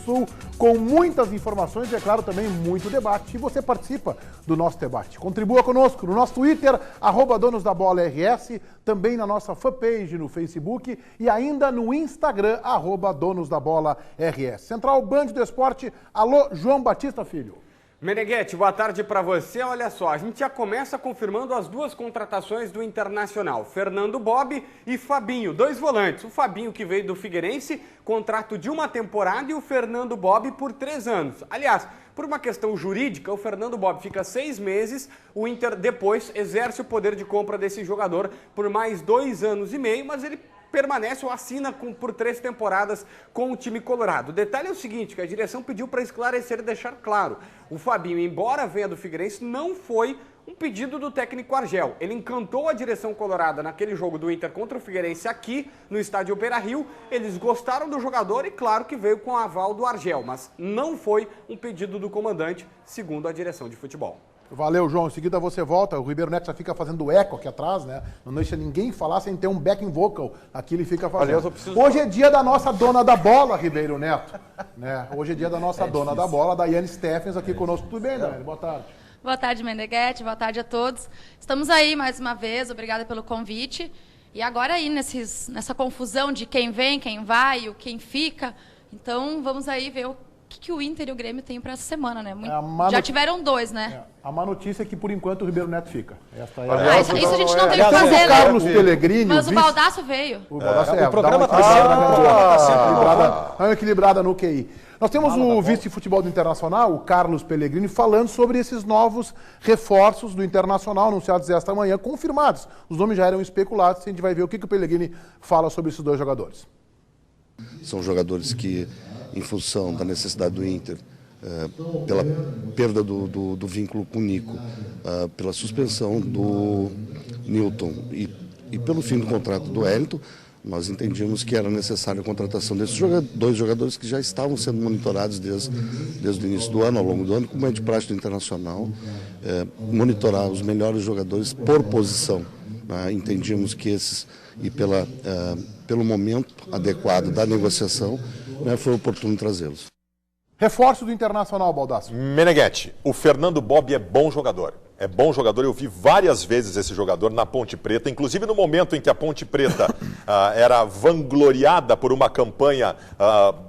Sul, com muitas informações e, é claro, também muito debate. E você participa do nosso debate. Contribua conosco no nosso Twitter, @DonosDaBolaRS, também na nossa fanpage no Facebook e ainda no Instagram, @DonosDaBolaRS. Central Band do Esporte, alô, João Batista Filho. Meneghetti, boa tarde para você. Olha só, a gente já começa confirmando as duas contratações do Internacional. Fernando Bob e Fabinho, 2 volantes. O Fabinho que veio do Figueirense, contrato de 1 temporada, e o Fernando Bob por 3 anos. Aliás, por uma questão jurídica, o Fernando Bob fica 6 meses, o Inter depois exerce o poder de compra desse jogador por mais 2 anos e meio, mas ele permanece ou assina por 3 temporadas com o time colorado. O detalhe é o seguinte, que a direção pediu para esclarecer e deixar claro. O Fabinho, embora venha do Figueirense, não foi um pedido do técnico Argel. Ele encantou a direção colorada naquele jogo do Inter contra o Figueirense aqui no estádio Beira-Rio. Eles gostaram do jogador e claro que veio com o aval do Argel, mas não foi um pedido do comandante, segundo a direção de futebol. Valeu, João. Em seguida você volta. O Ribeiro Neto já fica fazendo eco aqui atrás, né? Não deixa ninguém falar sem ter um backing vocal. Aqui ele fica fazendo. Aliás, Hoje é dia da nossa dona da bola, Ribeiro Neto. Né? Hoje é dia da nossa dona da bola, Daiane Steffens, aqui conosco. Tudo bem, Daiane? Boa tarde. Boa tarde, Meneghetti. Boa tarde a todos. Estamos aí mais uma vez. Obrigada pelo convite. E agora aí nessa confusão de quem vem, quem vai, o quem fica. Então vamos aí ver o que o Inter e o Grêmio têm para essa semana, né? Já tiveram 2, né? A má notícia é que, por enquanto, o Ribeiro Neto fica. Isso a gente não tem o que fazer, né? O Carlos Pellegrini... Mas o Baldasso veio. O Baldasso o programa está equilibrada no QI. Nós temos o vice de futebol do Internacional, o Carlos Pellegrini, falando sobre esses novos reforços do Internacional, anunciados esta manhã, confirmados. Os nomes já eram especulados, a gente vai ver o que o Pellegrini fala sobre esses 2 jogadores. São jogadores que, em função da necessidade do Inter, pela perda do vínculo com o Nico, pela suspensão do Newton e pelo fim do contrato do Wellington, nós entendíamos que era necessária a contratação desses 2 jogadores que já estavam sendo monitorados desde o início do ano, ao longo do ano, como é de prática internacional, monitorar os melhores jogadores por posição. Entendíamos que esses, e pelo momento adequado da negociação, foi oportuno trazê-los. Reforço do Internacional, Baldasso. Meneghetti, o Fernando Bob é bom jogador. É bom jogador, eu vi várias vezes esse jogador na Ponte Preta, inclusive no momento em que a Ponte Preta era vangloriada por uma campanha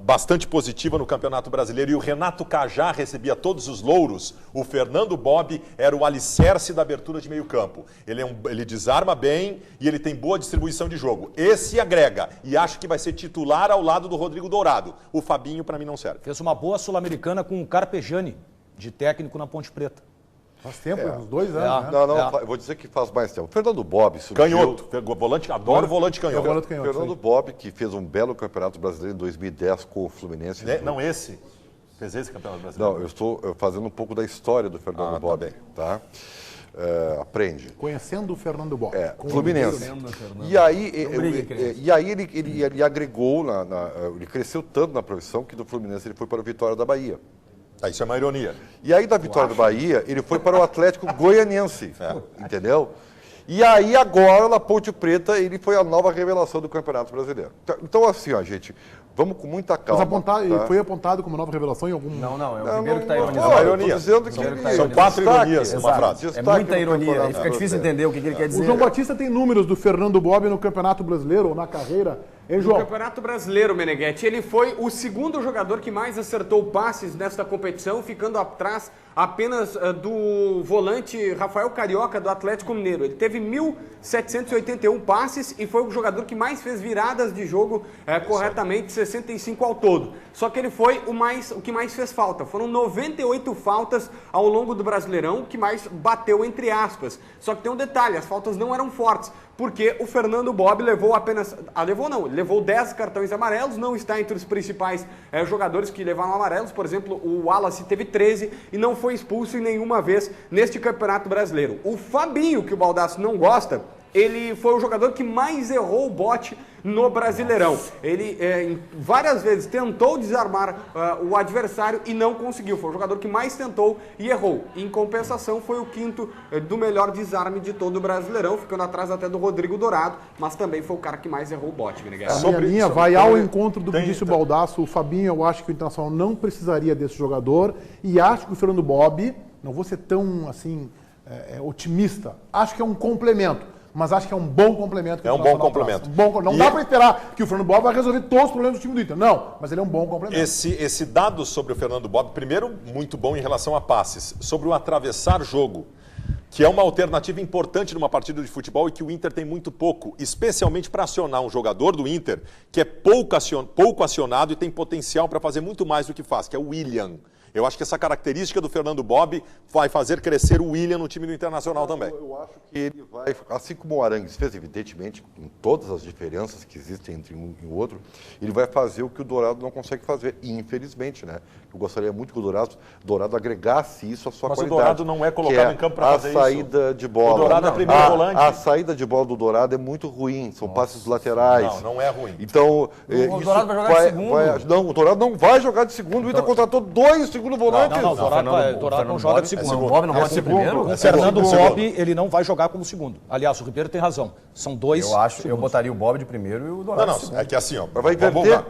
bastante positiva no Campeonato Brasileiro e o Renato Cajá recebia todos os louros, o Fernando Bob era o alicerce da abertura de meio campo. Ele desarma bem e ele tem boa distribuição de jogo. Esse agrega e acho que vai ser titular ao lado do Rodrigo Dourado. O Fabinho para mim não serve. Fez uma boa Sul-Americana com o Carpegiani, de técnico na Ponte Preta. Faz tempo, uns 2 anos, né? Não, eu vou dizer que faz mais tempo. Fernando Bob surgiu... Canhoto, volante, adoro volante canhoto. Fernando Bob, que fez um belo Campeonato Brasileiro em 2010 com o Fluminense. Não esse? Fez esse Campeonato Brasileiro? Não, eu estou fazendo um pouco da história do Fernando Bob. Tá? Aprende. Conhecendo o Fernando Bob. Fluminense. E aí ele agregou, ele cresceu tanto na profissão que do Fluminense ele foi para o Vitória da Bahia. Isso é uma ironia. E aí da Vitória da Bahia, ele foi para o Atlético Goianiense, entendeu? E aí agora, na Ponte Preta, ele foi a nova revelação do Campeonato Brasileiro. Então assim, gente, vamos com muita calma. Mas ele foi apontado como nova revelação em algum... Não, é o primeiro que está ironizando. Ironia. São 4 ironias numa frase. É muita ironia, aí fica difícil entender o que ele quer dizer. O João Batista tem números do Fernando Bob no Campeonato Brasileiro ou na carreira. Hein, João? No Campeonato Brasileiro, Meneghetti, ele foi o 2º jogador que mais acertou passes nesta competição, ficando atrás apenas do volante Rafael Carioca do Atlético Mineiro. Ele teve 1.781 passes e foi o jogador que mais fez viradas de jogo corretamente, 65 ao todo. Só que ele foi o que mais fez falta. Foram 98 faltas ao longo do Brasileirão, que mais bateu entre aspas. Só que tem um detalhe, as faltas não eram fortes, porque o Fernando Bob levou levou 10 cartões amarelos, não está entre os principais jogadores que levaram amarelos. Por exemplo, o Wallace teve 13 e não foi expulso em nenhuma vez neste Campeonato Brasileiro. O Fabinho, que o Baldasso não gosta, ele foi o jogador que mais errou o bote no Brasileirão. Ele várias vezes tentou desarmar o adversário e não conseguiu. Foi o jogador que mais tentou e errou. Em compensação, foi o quinto do melhor desarme de todo o Brasileirão, ficando atrás até do Rodrigo Dourado, mas também foi o cara que mais errou o bote, Meneghel. A minha linha vai ao encontro do que disse o Baldasso. O Fabinho, eu acho que o Internacional não precisaria desse jogador e acho que o Fernando Bob, não vou ser tão assim otimista, acho que é um complemento. Mas acho que é um bom complemento. Que é um bom complemento. Não dá para esperar que o Fernando Bob vai resolver todos os problemas do time do Inter. Não, mas ele é um bom complemento. Esse dado sobre o Fernando Bob, primeiro, muito bom em relação a passes. Sobre o atravessar jogo, que é uma alternativa importante numa partida de futebol e que o Inter tem muito pouco, especialmente para acionar um jogador do Inter que é pouco acionado e tem potencial para fazer muito mais do que faz, que é o William. Eu acho que essa característica do Fernando Bob vai fazer crescer o William no time do Internacional também. Eu acho que ele vai, assim como o Arangues fez, evidentemente, com todas as diferenças que existem entre um e o outro, ele vai fazer o que o Dourado não consegue fazer, infelizmente, né? Eu gostaria muito que o Dourado agregasse isso à sua qualidade. Mas o Dourado não é colocado em campo para fazer isso. A saída de bola. O Dourado é primeiro volante. A saída de bola do Dourado é muito ruim, são passes laterais. Não é ruim. Então, o Dourado vai jogar de segundo. Não, o Dourado não vai jogar de segundo. O Inter contratou 2 segundo volantes. Não, o Dourado não joga de segundo. O Bob não pode ser primeiro? O Fernando Bob, ele não vai jogar como segundo. Aliás, o Ribeiro tem razão. São 2 Eu botaria o Bob de primeiro e o Dourado de segundo. É que assim, ó, vai inverter.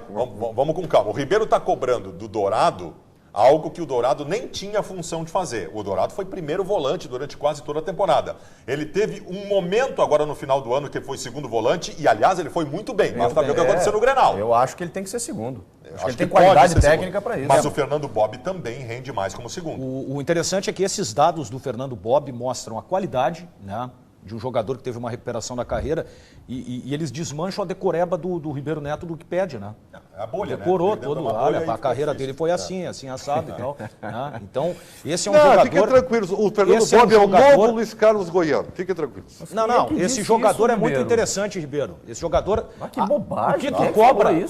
vamos com calma. O Ribeiro está cobrando do Dourado algo que o Dourado nem tinha função de fazer. O Dourado foi primeiro volante durante quase toda a temporada. Ele teve um momento agora no final do ano que ele foi segundo volante e, aliás, ele foi muito bem. Basta ver o que aconteceu no Grenal. Eu acho que ele tem que ser segundo. Acho que ele tem qualidade técnica para isso. Mas o Fernando Bob também rende mais como segundo. O interessante é que esses dados do Fernando Bob mostram a qualidade, né, de um jogador que teve uma recuperação da carreira e eles desmancham a decoreba do Ribeiro Neto do que pede, né? É a bolha, decorou né? todo, olha, a carreira dele foi assim assado e tal. Né? Então, esse é um Não, jogador... fiquem tranquilos, o Fernando Bob é o novo Luiz Carlos Goiano, fiquem tranquilos. Não, esse jogador é muito interessante, Ribeiro. Esse jogador... Que bobagem.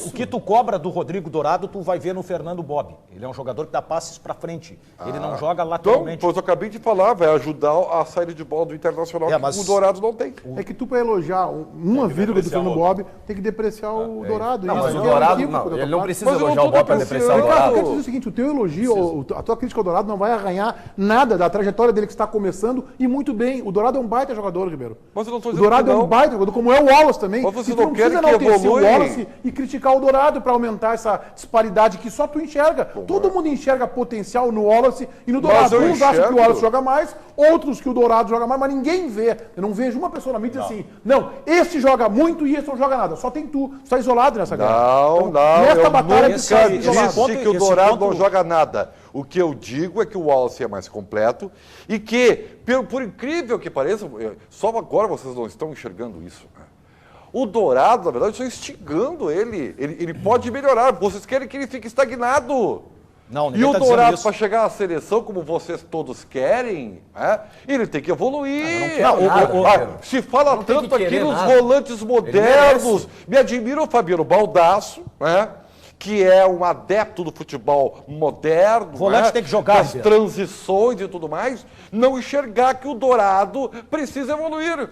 O que tu cobra do Rodrigo Dourado, tu vai ver no Fernando Bob. Ele é um jogador que dá passes pra frente. Ele não joga lateralmente. Então, pois eu acabei de falar, vai ajudar a saída de bola do Internacional, que o Dourado não tem. É que tu, para elogiar uma vírgula do Fernando Bob, tem que depreciar o Dourado. Não, mas o Dourado, ele não precisa elogiar o Bob para depreciar o Ricardo, eu Dourado. quero dizer o seguinte, o teu elogio, a tua crítica ao Dourado não vai arranhar nada da trajetória dele que está começando e muito bem. O Dourado é um baita jogador, Ribeiro. Mas eu não tô o dizendo Dourado é um baita jogador, como é o Wallace também. Mas você e tu não quer precisa que enaltecer o evolui? Wallace e criticar o Dourado para aumentar essa disparidade que só tu enxerga. Todo mundo enxerga potencial no Wallace e no Dourado. Uns acham que o Wallace joga mais, outros que o Dourado joga mais, mas ninguém vê. Eu não vejo uma pessoa na mídia assim, não, esse joga muito e esse não joga nada. Só tem tu. Tu está isolado nessa guerra. Não, Nesta batalha eu nunca disse que o Dourado não joga nada. O que eu digo é que o Wallace é mais completo e que, por incrível que pareça, só agora vocês não estão enxergando isso. O Dourado, na verdade, eu estou instigando ele. Ele pode melhorar. Vocês querem que ele fique estagnado. Não, e o Dourado, para chegar à seleção, como vocês todos querem, ele tem que evoluir. Se fala tanto aqui nos volantes modernos. Me admira o Fabiano Baldasso, que é um adepto do futebol moderno, volante tem que jogar, das transições e tudo mais, não enxergar que o Dourado precisa evoluir.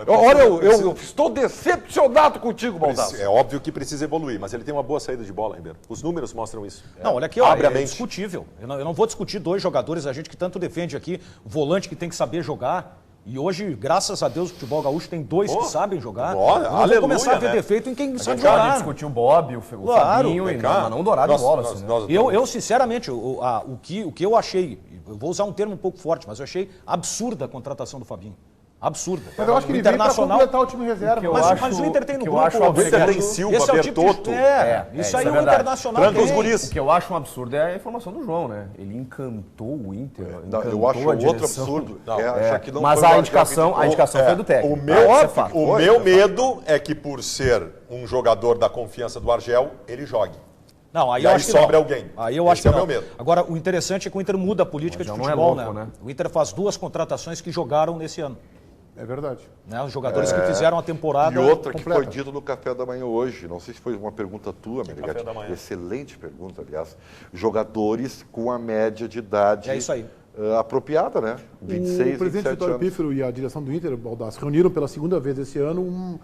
Olha, eu estou decepcionado contigo, Baldasso. É óbvio que precisa evoluir, mas ele tem uma boa saída de bola, Ribeiro. Os números mostram isso. Não, olha aqui, ó, é discutível. Eu não vou discutir 2 jogadores, a gente que tanto defende aqui, o volante que tem que saber jogar. E hoje, graças a Deus, o futebol gaúcho tem 2 que sabem jogar. Aleluia, vou começar a ver defeito em quem sabe jogar. A gente discutiu o Bob, o Fabinho, mas não o Dourado e o Wallace. Eu, sinceramente, o que eu achei, eu vou usar um termo um pouco forte, mas eu achei absurda a contratação do Fabinho. Absurda. Mas eu acho que ele veio para completar o time reserva. Mas o Inter tem no grupo. O Inter tem Silva, Bertotto. Isso aí o Internacional tem. O que eu acho um absurdo é a informação do João, né? Ele encantou o Inter. Eu acho outro absurdo. Mas a indicação foi do técnico. O meu medo é que, por ser um jogador da confiança do Argel, ele jogue. Não, aí e eu aí acho que sobra não. alguém. Aí eu acho que é não. Meu medo. Agora, o interessante é que o Inter muda a política de futebol, né? O Inter faz 2 contratações que jogaram nesse ano. É verdade. Né? Os jogadores que fizeram a temporada E outra completa. que foi dito no café da manhã hoje, não sei se foi uma pergunta tua, Meneghel. Excelente pergunta, aliás. Jogadores com a média de idade É isso aí. apropriada, né? 26, O presidente 27 Vitório anos. Pífero e a direção do Inter, Baldassi, reuniram pela segunda vez esse ano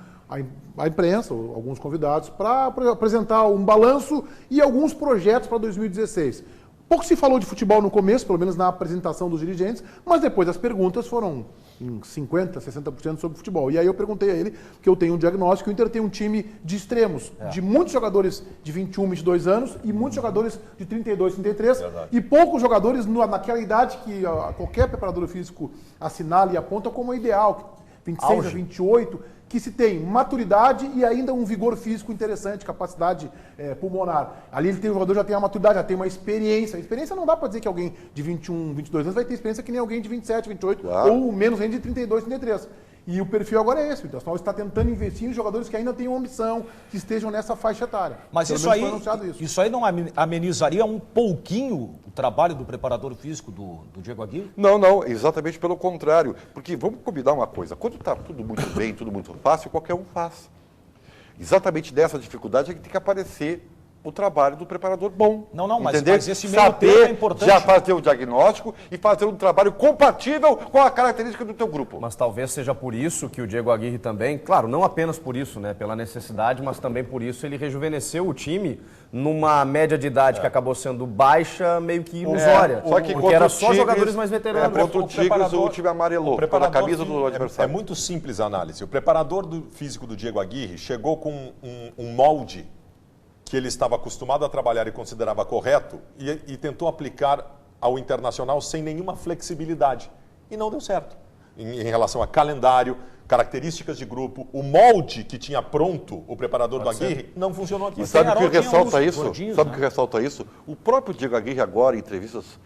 a imprensa, alguns convidados, para apresentar um balanço e alguns projetos para 2016. Pouco se falou de futebol no começo, pelo menos na apresentação dos dirigentes, mas depois as perguntas foram em 50%, 60% sobre futebol. E aí eu perguntei a ele, que eu tenho um diagnóstico, o Inter tem um time de extremos, de muitos jogadores de 21, 22 anos e muitos jogadores de 32, 33, e poucos jogadores naquela idade que qualquer preparador físico assinala e aponta como ideal, 26 a 28, que se tem maturidade e ainda um vigor físico interessante, capacidade pulmonar. Ali o jogador já tem a maturidade, já tem uma experiência. A experiência não dá para dizer que alguém de 21, 22 anos vai ter experiência que nem alguém de 27, 28, Claro. ou menos ainda de 32, 33. E o perfil agora é esse. O Internacional está tentando investir em jogadores que ainda tenham ambição, que estejam nessa faixa etária. Mas Pelo isso menos aí, foi anunciado isso aí não amenizaria um pouquinho o trabalho do preparador físico do Diego Aguirre? Não, exatamente pelo contrário. Porque vamos combinar uma coisa, quando está tudo muito bem, tudo muito fácil, qualquer um faz. Exatamente dessa dificuldade é que tem que aparecer o trabalho do preparador bom. Não, mas entender? esse meio termo é importante. Já fazer o diagnóstico e fazer um trabalho compatível com a característica do teu grupo. Mas talvez seja por isso que o Diego Aguirre também, claro, não apenas por isso, né, pela necessidade, mas também por isso ele rejuvenesceu o time numa média de idade que acabou sendo baixa, meio que ilusória. Só que porque era só jogadores mais veteranos. Contra o Tigres, o time amarelou pela camisa do adversário. É muito simples a análise. O preparador físico do Diego Aguirre chegou com um molde que ele estava acostumado a trabalhar e considerava correto e tentou aplicar ao Internacional sem nenhuma flexibilidade. E não deu certo. Em relação a calendário, características de grupo, o molde que tinha pronto o preparador do Aguirre não funcionou aqui. E sabe o que ressalta uns isso? gordinhos, Sabe o né? que ressalta isso? O próprio Diego Aguirre agora, em entrevistas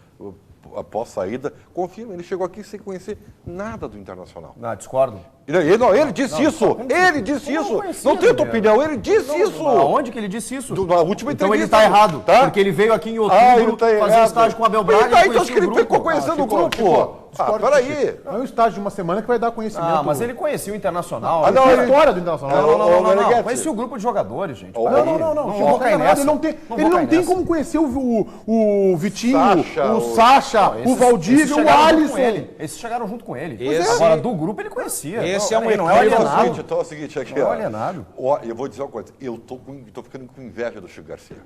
após saída, confirma, ele chegou aqui sem conhecer nada do Internacional. Não, discordo. Ele disse isso! Ele disse isso! Não tem tua opinião, ele disse isso! Aonde que ele disse isso? Na última Então ele entrevista. está errado, tá? porque ele veio aqui em ele outubro tá fazer errado. estágio com o Abel Braga Então e acho que ele ficou conhecendo o grupo. Peraí. É um estágio de uma semana que vai dar conhecimento. Mas ele conhecia o Internacional. Ah, não, a ele- história do Internacional. Ô, Meneghetti. Conhecia o grupo de jogadores, gente. Ô, Peraí. Não. Não vou cair nessa. Ele não tem, Não ele vou não cair tem nessa. como conhecer o Vitinho, Sacha, o Sacha, o Valdívia, Esses o chegaram junto Alisson. com ele. Esses chegaram junto com ele. Esse- Agora, do grupo ele conhecia. Esse é um Não é alienado. Então é o seguinte, aqui, Não é ó. alienado. Ó, eu vou dizer uma coisa, eu tô ficando com inveja do Chico Garcia.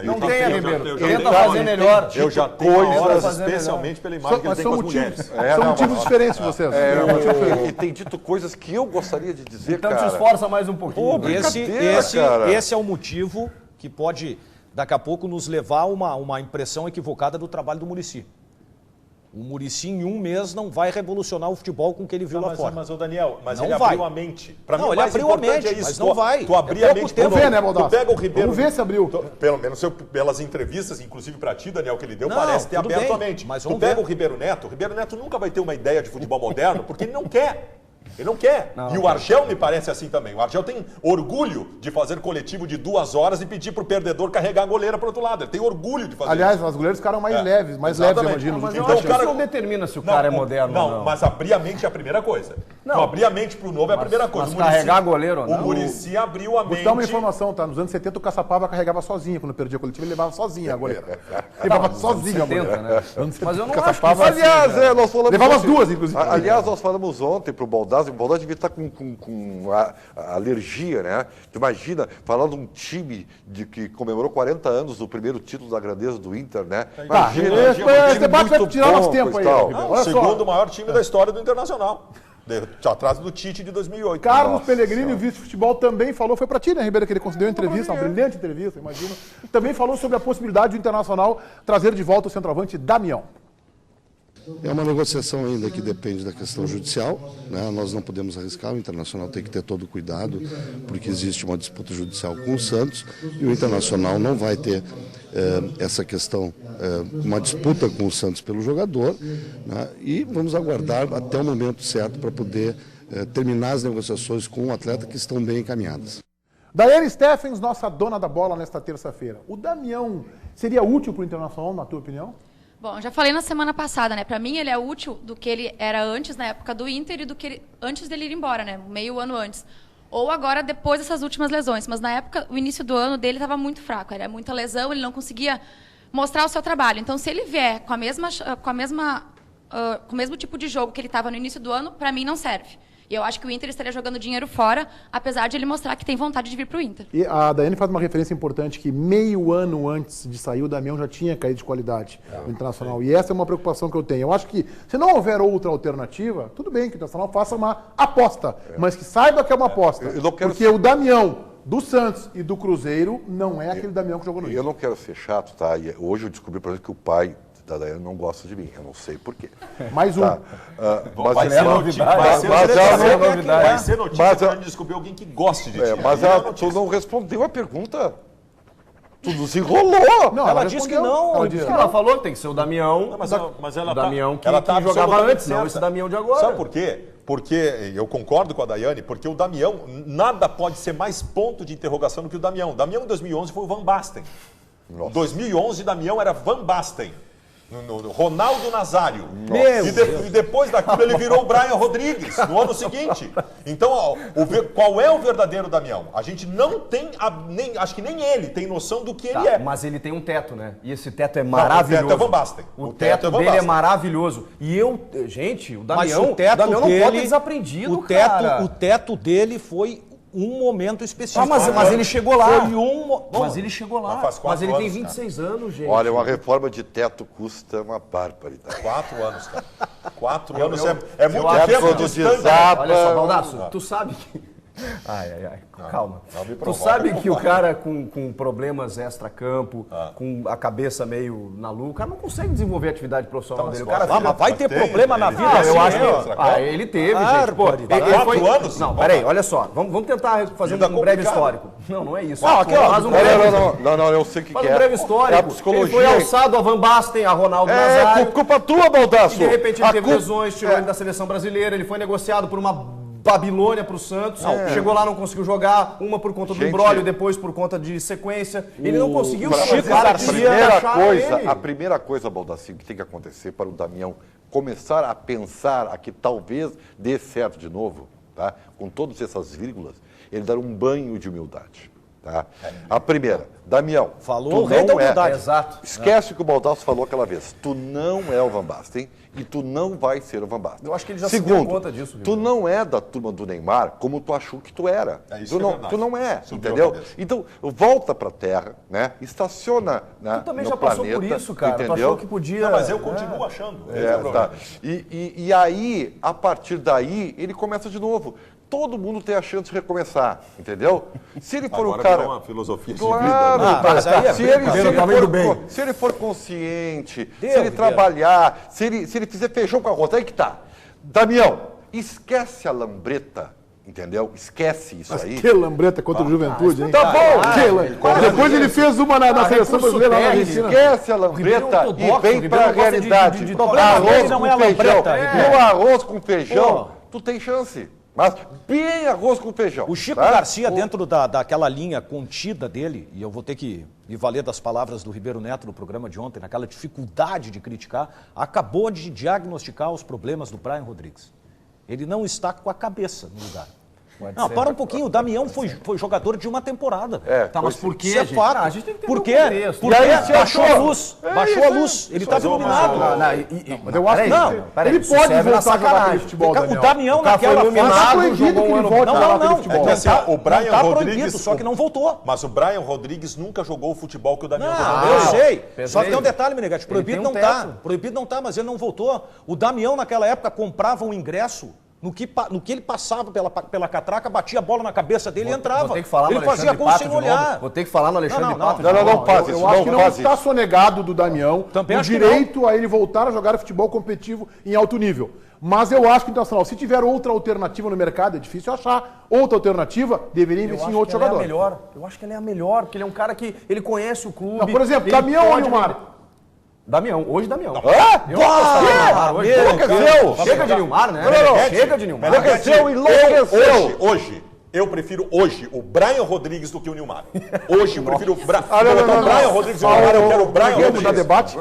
Não tem, Ribeiro. eu Tenta tenho- fazer melhor. Eu já tenho Coisas- horas, fazer melhor. especialmente pela imagem que ele Mas tem são com as motivos, mulheres. são motivos diferentes de vocês. E tem dito coisas que eu gostaria de dizer, Então cara. se esforça mais um pouquinho. brincadeira, cara. Esse é o motivo que pode, daqui a pouco, nos levar a uma impressão equivocada do trabalho do Muricy. O Muricy, em um mês, não vai revolucionar o futebol com o que ele viu lá fora. Mas, ô Daniel, Não ele vai. abriu a mente. Pra Não, mim, o ele mais abriu a importante mente, é isso. mas não vai. Tu abrir É a pouco mente. tempo. Vamos ver, né, Baldassi? Tu pega o Ribeiro. Vamos ver se abriu. Pelo menos pelas entrevistas, inclusive pra ti, Daniel, que ele deu, Não, parece ter tudo aberto bem, a mente. mas Tu vamos pega ver. o Ribeiro Neto nunca vai ter uma ideia de futebol moderno, porque ele não quer. Ele não quer. E o Argel me parece assim também. O Argel tem orgulho de fazer coletivo de 2 horas e pedir pro perdedor carregar a goleira pro outro lado. Ele tem orgulho de fazer Aliás, isso. as goleiras ficaram mais leves, eu exatamente. imagino. Mas nos eu últimos acho que tempos. isso não determina se o cara é moderno ou não. Mas abrir a mente é a primeira coisa. Não. Abrir a mente pro novo é a primeira coisa. mas O Muricy- carregar goleiro ou não? O Muricy abriu a Vou mente. te dar uma informação, tá? Nos anos 70 o Caçapava carregava sozinho. Quando perdia a coletiva, ele levava sozinho a goleira. Levava sozinho a 70, goleira. né? Mas eu não acho que Caçapava isso Aliás, seja- nós falamos Levava as ontem- duas, inclusive. Aliás, nós falamos ontem pro Baldassi, o Baldassi devia estar com a alergia, né? Tu imagina, falando de um time que comemorou 40 anos do primeiro título da grandeza do Inter, né? Tá, esse debate vai tirar nosso tempo aí. tal. Ribeiro. O Olha só. segundo maior time da história do Internacional. Atrás do Tite de 2008. Carlos Pellegrini, o vice-futebol, também falou, foi pra ti, né, Ribeiro, que ele concedeu uma entrevista, uma brilhante entrevista, imagino. Também falou sobre a possibilidade do Internacional trazer de volta o centroavante Damião. É uma negociação ainda que depende da questão judicial, né? Nós não podemos arriscar, o Internacional tem que ter todo o cuidado, porque existe uma disputa judicial com o Santos e o Internacional não vai ter essa questão, uma disputa com o Santos pelo jogador, né? E vamos aguardar até o momento certo para poder terminar as negociações com o atleta que estão bem encaminhadas. Daiane Steffens, nossa dona da bola nesta terça-feira. O Damião seria útil para o Internacional, na tua opinião? Bom, já falei na semana passada, né? Pra mim ele é útil do que ele era antes, na época do Inter, e do que ele, antes dele ir embora, né? Meio ano antes. Ou agora, depois dessas últimas lesões. Mas na época, o início do ano dele estava muito fraco. Era muita lesão, ele não conseguia mostrar o seu trabalho. Então, se ele vier com o mesmo tipo de jogo que ele estava no início do ano, para mim não serve. E eu acho que o Inter estaria jogando dinheiro fora, apesar de ele mostrar que tem vontade de vir para o Inter. E a Daiane faz uma referência importante que meio ano antes de sair, o Damião já tinha caído de qualidade no Internacional. E essa é uma preocupação que eu tenho. Eu acho que, se não houver outra alternativa, tudo bem que o Internacional faça uma aposta, mas que saiba que é uma aposta. Porque o Damião do Santos e do Cruzeiro não é aquele Damião que jogou no Inter. Eu não quero ser chato, tá? E hoje eu descobri, por exemplo, que o pai da Daiane não gosta de mim. Eu não sei por quê. Mais um. Tá. Vai ser notícia quando a gente descobrir alguém que goste de ti. Mas tu não respondeu a pergunta. Tu nos enrolou. Não, Ela disse que não. Ela falou que tem que ser o Damião. Mas ela o Damião que ela tá jogava absolutamente antes, não certa. esse Damião de agora. Sabe por quê? Porque, eu concordo com a Daiane, porque o Damião, nada pode ser mais ponto de interrogação do que o Damião. O Damião em 2011 foi o Van Basten. Em 2011, Damião era Van Basten. No Ronaldo Nazário. E depois daquilo ele virou o Brian Rodrigues no ano seguinte. Então, qual é o verdadeiro Damião? A gente não tem, acho que nem ele tem noção do que ele é. Mas ele tem um teto, né? E esse teto é maravilhoso. O teto é Van Basten. O teto dele é maravilhoso. E o Damião, não pode desaprendido, cara. O teto dele foi um momento específico. Mas ele chegou lá. Mas ele chegou lá. Mas ele tem 26 anos, gente. Olha, uma reforma de teto custa uma barbaridade. 4 anos, cara. 4 anos é muito teto tempo do distante. desaba. Olha só, Baldasso, tu sabe que... Calma. Tu sabe que o cara com problemas extra-campo, com a cabeça meio na lua, o cara não consegue desenvolver a atividade profissional dele. O cara mas vai ter problema na vida. eu acho que... ele teve, gente. Pô, ele 4 anos? Não, peraí, olha só. Vamos tentar fazer um breve histórico. Não é isso. Não, eu sei o que Faz é. um breve histórico. É a psicologia. Ele foi alçado a Van Basten, a Ronaldo Nazário. Culpa tua, Baldasso. E de repente ele teve lesões, tirou ele da seleção brasileira, ele foi negociado por uma Babilônia pro Santos, chegou lá, não conseguiu jogar, uma por conta do imbróglio, depois por conta de sequência. Ele não conseguiu A primeira coisa, Baldassinho, que tem que acontecer para o Damião começar a pensar a que talvez dê certo de novo, tá? Com todas essas vírgulas, ele dar um banho de humildade. Tá? A primeira, Damião, falou o rei da humildade. Exato. Esquece o que o Baldasso falou aquela vez. Tu não é o Van Basten e tu não vai ser o Van Basten. Eu acho que ele já se deu conta disso. Tu não é da turma do Neymar como tu achou que tu era. Tu não é, entendeu? Então, volta pra terra, né? Estaciona no planeta. Tu também já passou por isso, cara. Entendeu? Tu achou que podia... Não, mas eu continuo achando. Tá. E aí, a partir daí, ele começa de novo. Todo mundo tem a chance de recomeçar, entendeu? Se ele for agora um cara... uma filosofia de Claro, vida. Mas aí se ele for consciente, se ele trabalhar, se ele fizer feijão com arroz, aí que tá. Damião, esquece a lambreta, entendeu? Esquece isso aí. Que lambreta contra a juventude, hein? Tá bom! Depois ele fez uma na seleção brasileira lá na Argentina. Esquece a lambreta e vem pra realidade. Arroz não é a lambreta. No arroz com feijão, tu tem chance. Mas bem arroz com feijão. O Chico Garcia, dentro daquela linha contida dele, e eu vou ter que me valer das palavras do Ribeiro Neto no programa de ontem, naquela dificuldade de criticar, acabou de diagnosticar os problemas do Brian Rodrigues. Ele não está com a cabeça no lugar. Não, para um pouquinho, o Damião foi jogador de uma temporada. Tá, mas por quê, gente? Fato. A gente tem que por quê? Porque baixou a luz. Baixou a luz. Ele estava iluminado. Mas eu acho que ele pode voltar a jogar aquele futebol, o Damião naquela fase jogou um ano. Não. O Brian Rodrigues só que não voltou. Mas o Brian Rodrigues nunca jogou o futebol que o Damião jogou. Não, eu sei. Só que tem um detalhe, Menegatti. Proibido não tá. Proibido não tá, mas ele não voltou. O Damião naquela época comprava um ingresso. No que ele passava pela catraca, batia a bola na cabeça dele e entrava. Ele fazia gol sem olhar. Vou ter que falar no Alexandre Pato. Não faz isso. Eu acho que não está sonegado do Damião o direito a ele voltar a jogar futebol competitivo em alto nível. Mas eu acho que o Internacional, se tiver outra alternativa no mercado, é difícil achar. Outra alternativa, deveria investir em outro jogador. Eu acho que ele é a melhor, porque ele é um cara que ele conhece o clube. Não, por exemplo, Damião ou Nilmar? Damião, hoje Damião. Chega de Nilmar, né? Chega de Nilmar. Hoje, eu prefiro o Brian Rodrigues do que o Nilmar. Hoje eu prefiro o Brian Rodrigues do que o Nilmar. Eu quero o Brian Rodrigues. Dar debate.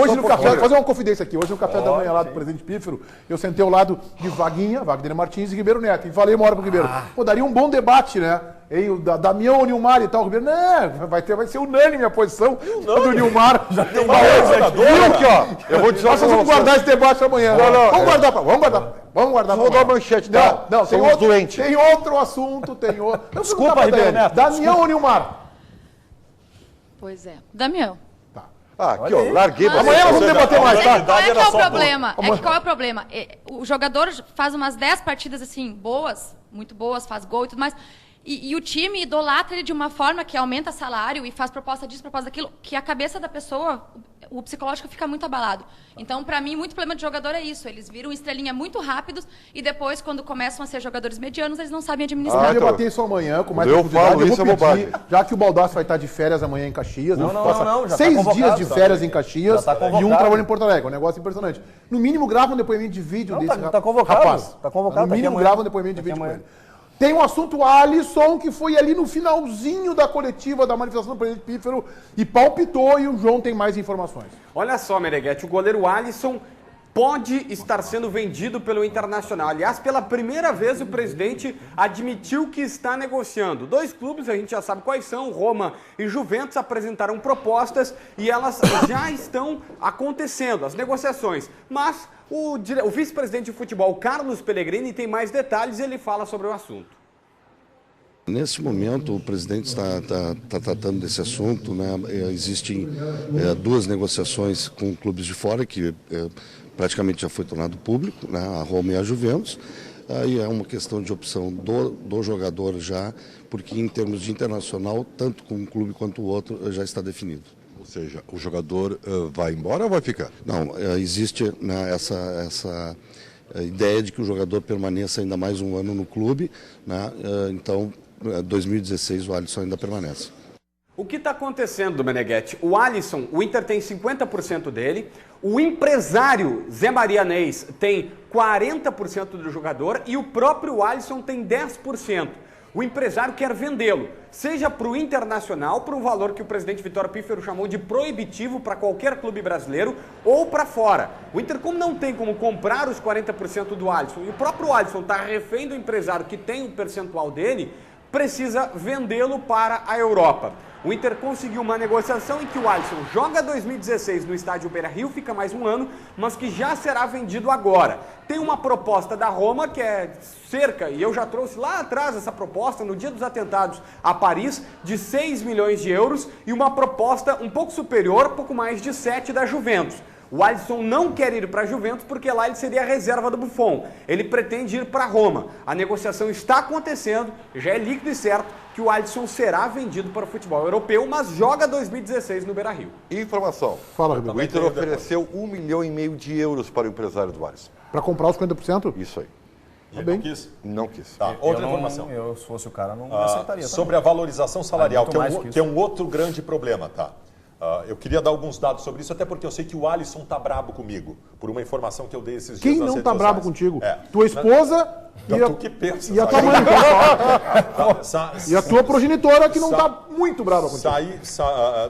Hoje no café, fazer uma confidência aqui. Hoje no café da manhã lá do Presidente Pífero, eu sentei ao lado de Wagner Martins e Ribeiro Neto. E falei uma hora pro Ribeiro, daria um bom debate, né? Hein, o Damião ou o Nilmar e tal, o Ribeiro, não, vai ser unânime a posição do Nilmar. Já tem uma jogador aqui, ó. Eu vou dizer Nós vamos guardar esse debate amanhã. Vamos guardar. Vou dar manchete, tá? Não, tem outro doente. Tem outro assunto, tem outro. Desculpa, Ribeiro Neto. Damião ou Nilmar? Pois é. Damião. Aqui, ó, larguei. Amanhã nós vamos debater mais, tá? Qual é que é o problema? Qual é o problema? O jogador faz umas 10 partidas assim, boas, muito boas, faz gol e tudo mais. E o time idolatra ele de uma forma que aumenta salário e faz proposta disso, proposta daquilo, que a cabeça da pessoa, o psicológico fica muito abalado. Então, para mim, muito problema de jogador é isso. Eles viram estrelinha muito rápidos e depois, quando começam a ser jogadores medianos, eles não sabem administrar. Vamos debater isso amanhã com mais profundidade. Eu vou pedir, já que o Baldassi vai estar de férias amanhã em Caxias, Não, já 6 tá dias de férias em Caxias e um trabalho em Porto Alegre. Um negócio impressionante. No mínimo, grava um depoimento de vídeo desse tá convocado, rapaz. Tá convocado. No mínimo, grava um depoimento de vídeo com ele. Tem um assunto Alisson, que foi ali no finalzinho da coletiva da manifestação do presidente Pífero e palpitou, e o João tem mais informações. Olha só, Meneghetti, o goleiro Alisson pode estar sendo vendido pelo Internacional. Aliás, pela primeira vez o presidente admitiu que está negociando. 2 clubes, a gente já sabe quais são, Roma e Juventus, apresentaram propostas e elas já estão acontecendo, as negociações. Mas o vice-presidente de futebol, Carlos Pellegrini, tem mais detalhes e ele fala sobre o assunto. Nesse momento, o presidente está tratando desse assunto, né? Existem 2 negociações com clubes de fora que praticamente já foi tornado público, né? A Roma e a Juventus. Aí é uma questão de opção do jogador já, porque em termos de internacional, tanto com um clube quanto o outro já está definido. Ou seja, o jogador vai embora ou vai ficar? Não, existe, né, essa ideia de que o jogador permaneça ainda mais um ano no clube, né? Então, 2016 o Alisson ainda permanece. O que está acontecendo, Meneghetti? O Alisson, o Inter tem 50% dele, o empresário Zé Maria Neis tem 40% do jogador e o próprio Alisson tem 10%. O empresário quer vendê-lo, seja para o Internacional, por um valor que o presidente Vitório Pífero chamou de proibitivo para qualquer clube brasileiro, ou para fora. O Inter, como não tem como comprar os 40% do Alisson, e o próprio Alisson está refém do empresário que tem um percentual dele, precisa vendê-lo para a Europa. O Inter conseguiu uma negociação em que o Alisson joga 2016 no estádio Beira-Rio, fica mais um ano, mas que já será vendido agora. Tem uma proposta da Roma que é cerca, e eu já trouxe lá atrás essa proposta, no dia dos atentados a Paris, de 6 milhões de euros, e uma proposta um pouco superior, pouco mais de 7 da Juventus. O Alisson não quer ir para a Juventus porque lá ele seria a reserva do Buffon. Ele pretende ir para Roma. A negociação está acontecendo, já é líquido e certo que o Alisson será vendido para o futebol europeu, mas joga 2016 no Beira-Rio. Informação. Fala, Ribeiro. O Inter ofereceu 1,5 milhão de euros para o empresário do Alisson. Para comprar os 50%? Isso aí. Ele não quis? Não quis. Tá, outra informação. Eu, se fosse o cara, não aceitaria. Sobre a valorização salarial, muito que é um outro grande problema, tá? Eu queria dar alguns dados sobre isso, até porque eu sei que o Alisson tá brabo comigo, por uma informação que eu dei esses dias Quem nas não redes tá brabo sociais. contigo? Tua esposa tu que pensa, e a tua mãe. E a tua progenitora que não tá muito brava contigo.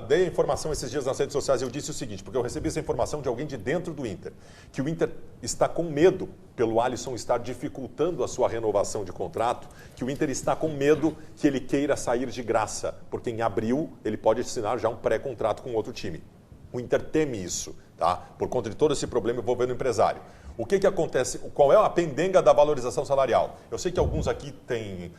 Dei a informação esses dias nas redes sociais e eu disse o seguinte, porque eu recebi essa informação de alguém de dentro do Inter, que o Inter está com medo pelo Alisson estar dificultando a sua renovação de contrato, que o Inter está com medo que ele queira sair de graça, porque em abril ele pode assinar já um pré-contrato com outro time. O Inter teme isso, tá? Por conta de todo esse problema envolvendo o empresário. O que acontece? Qual é a pendenga da valorização salarial? Eu sei que alguns aqui têm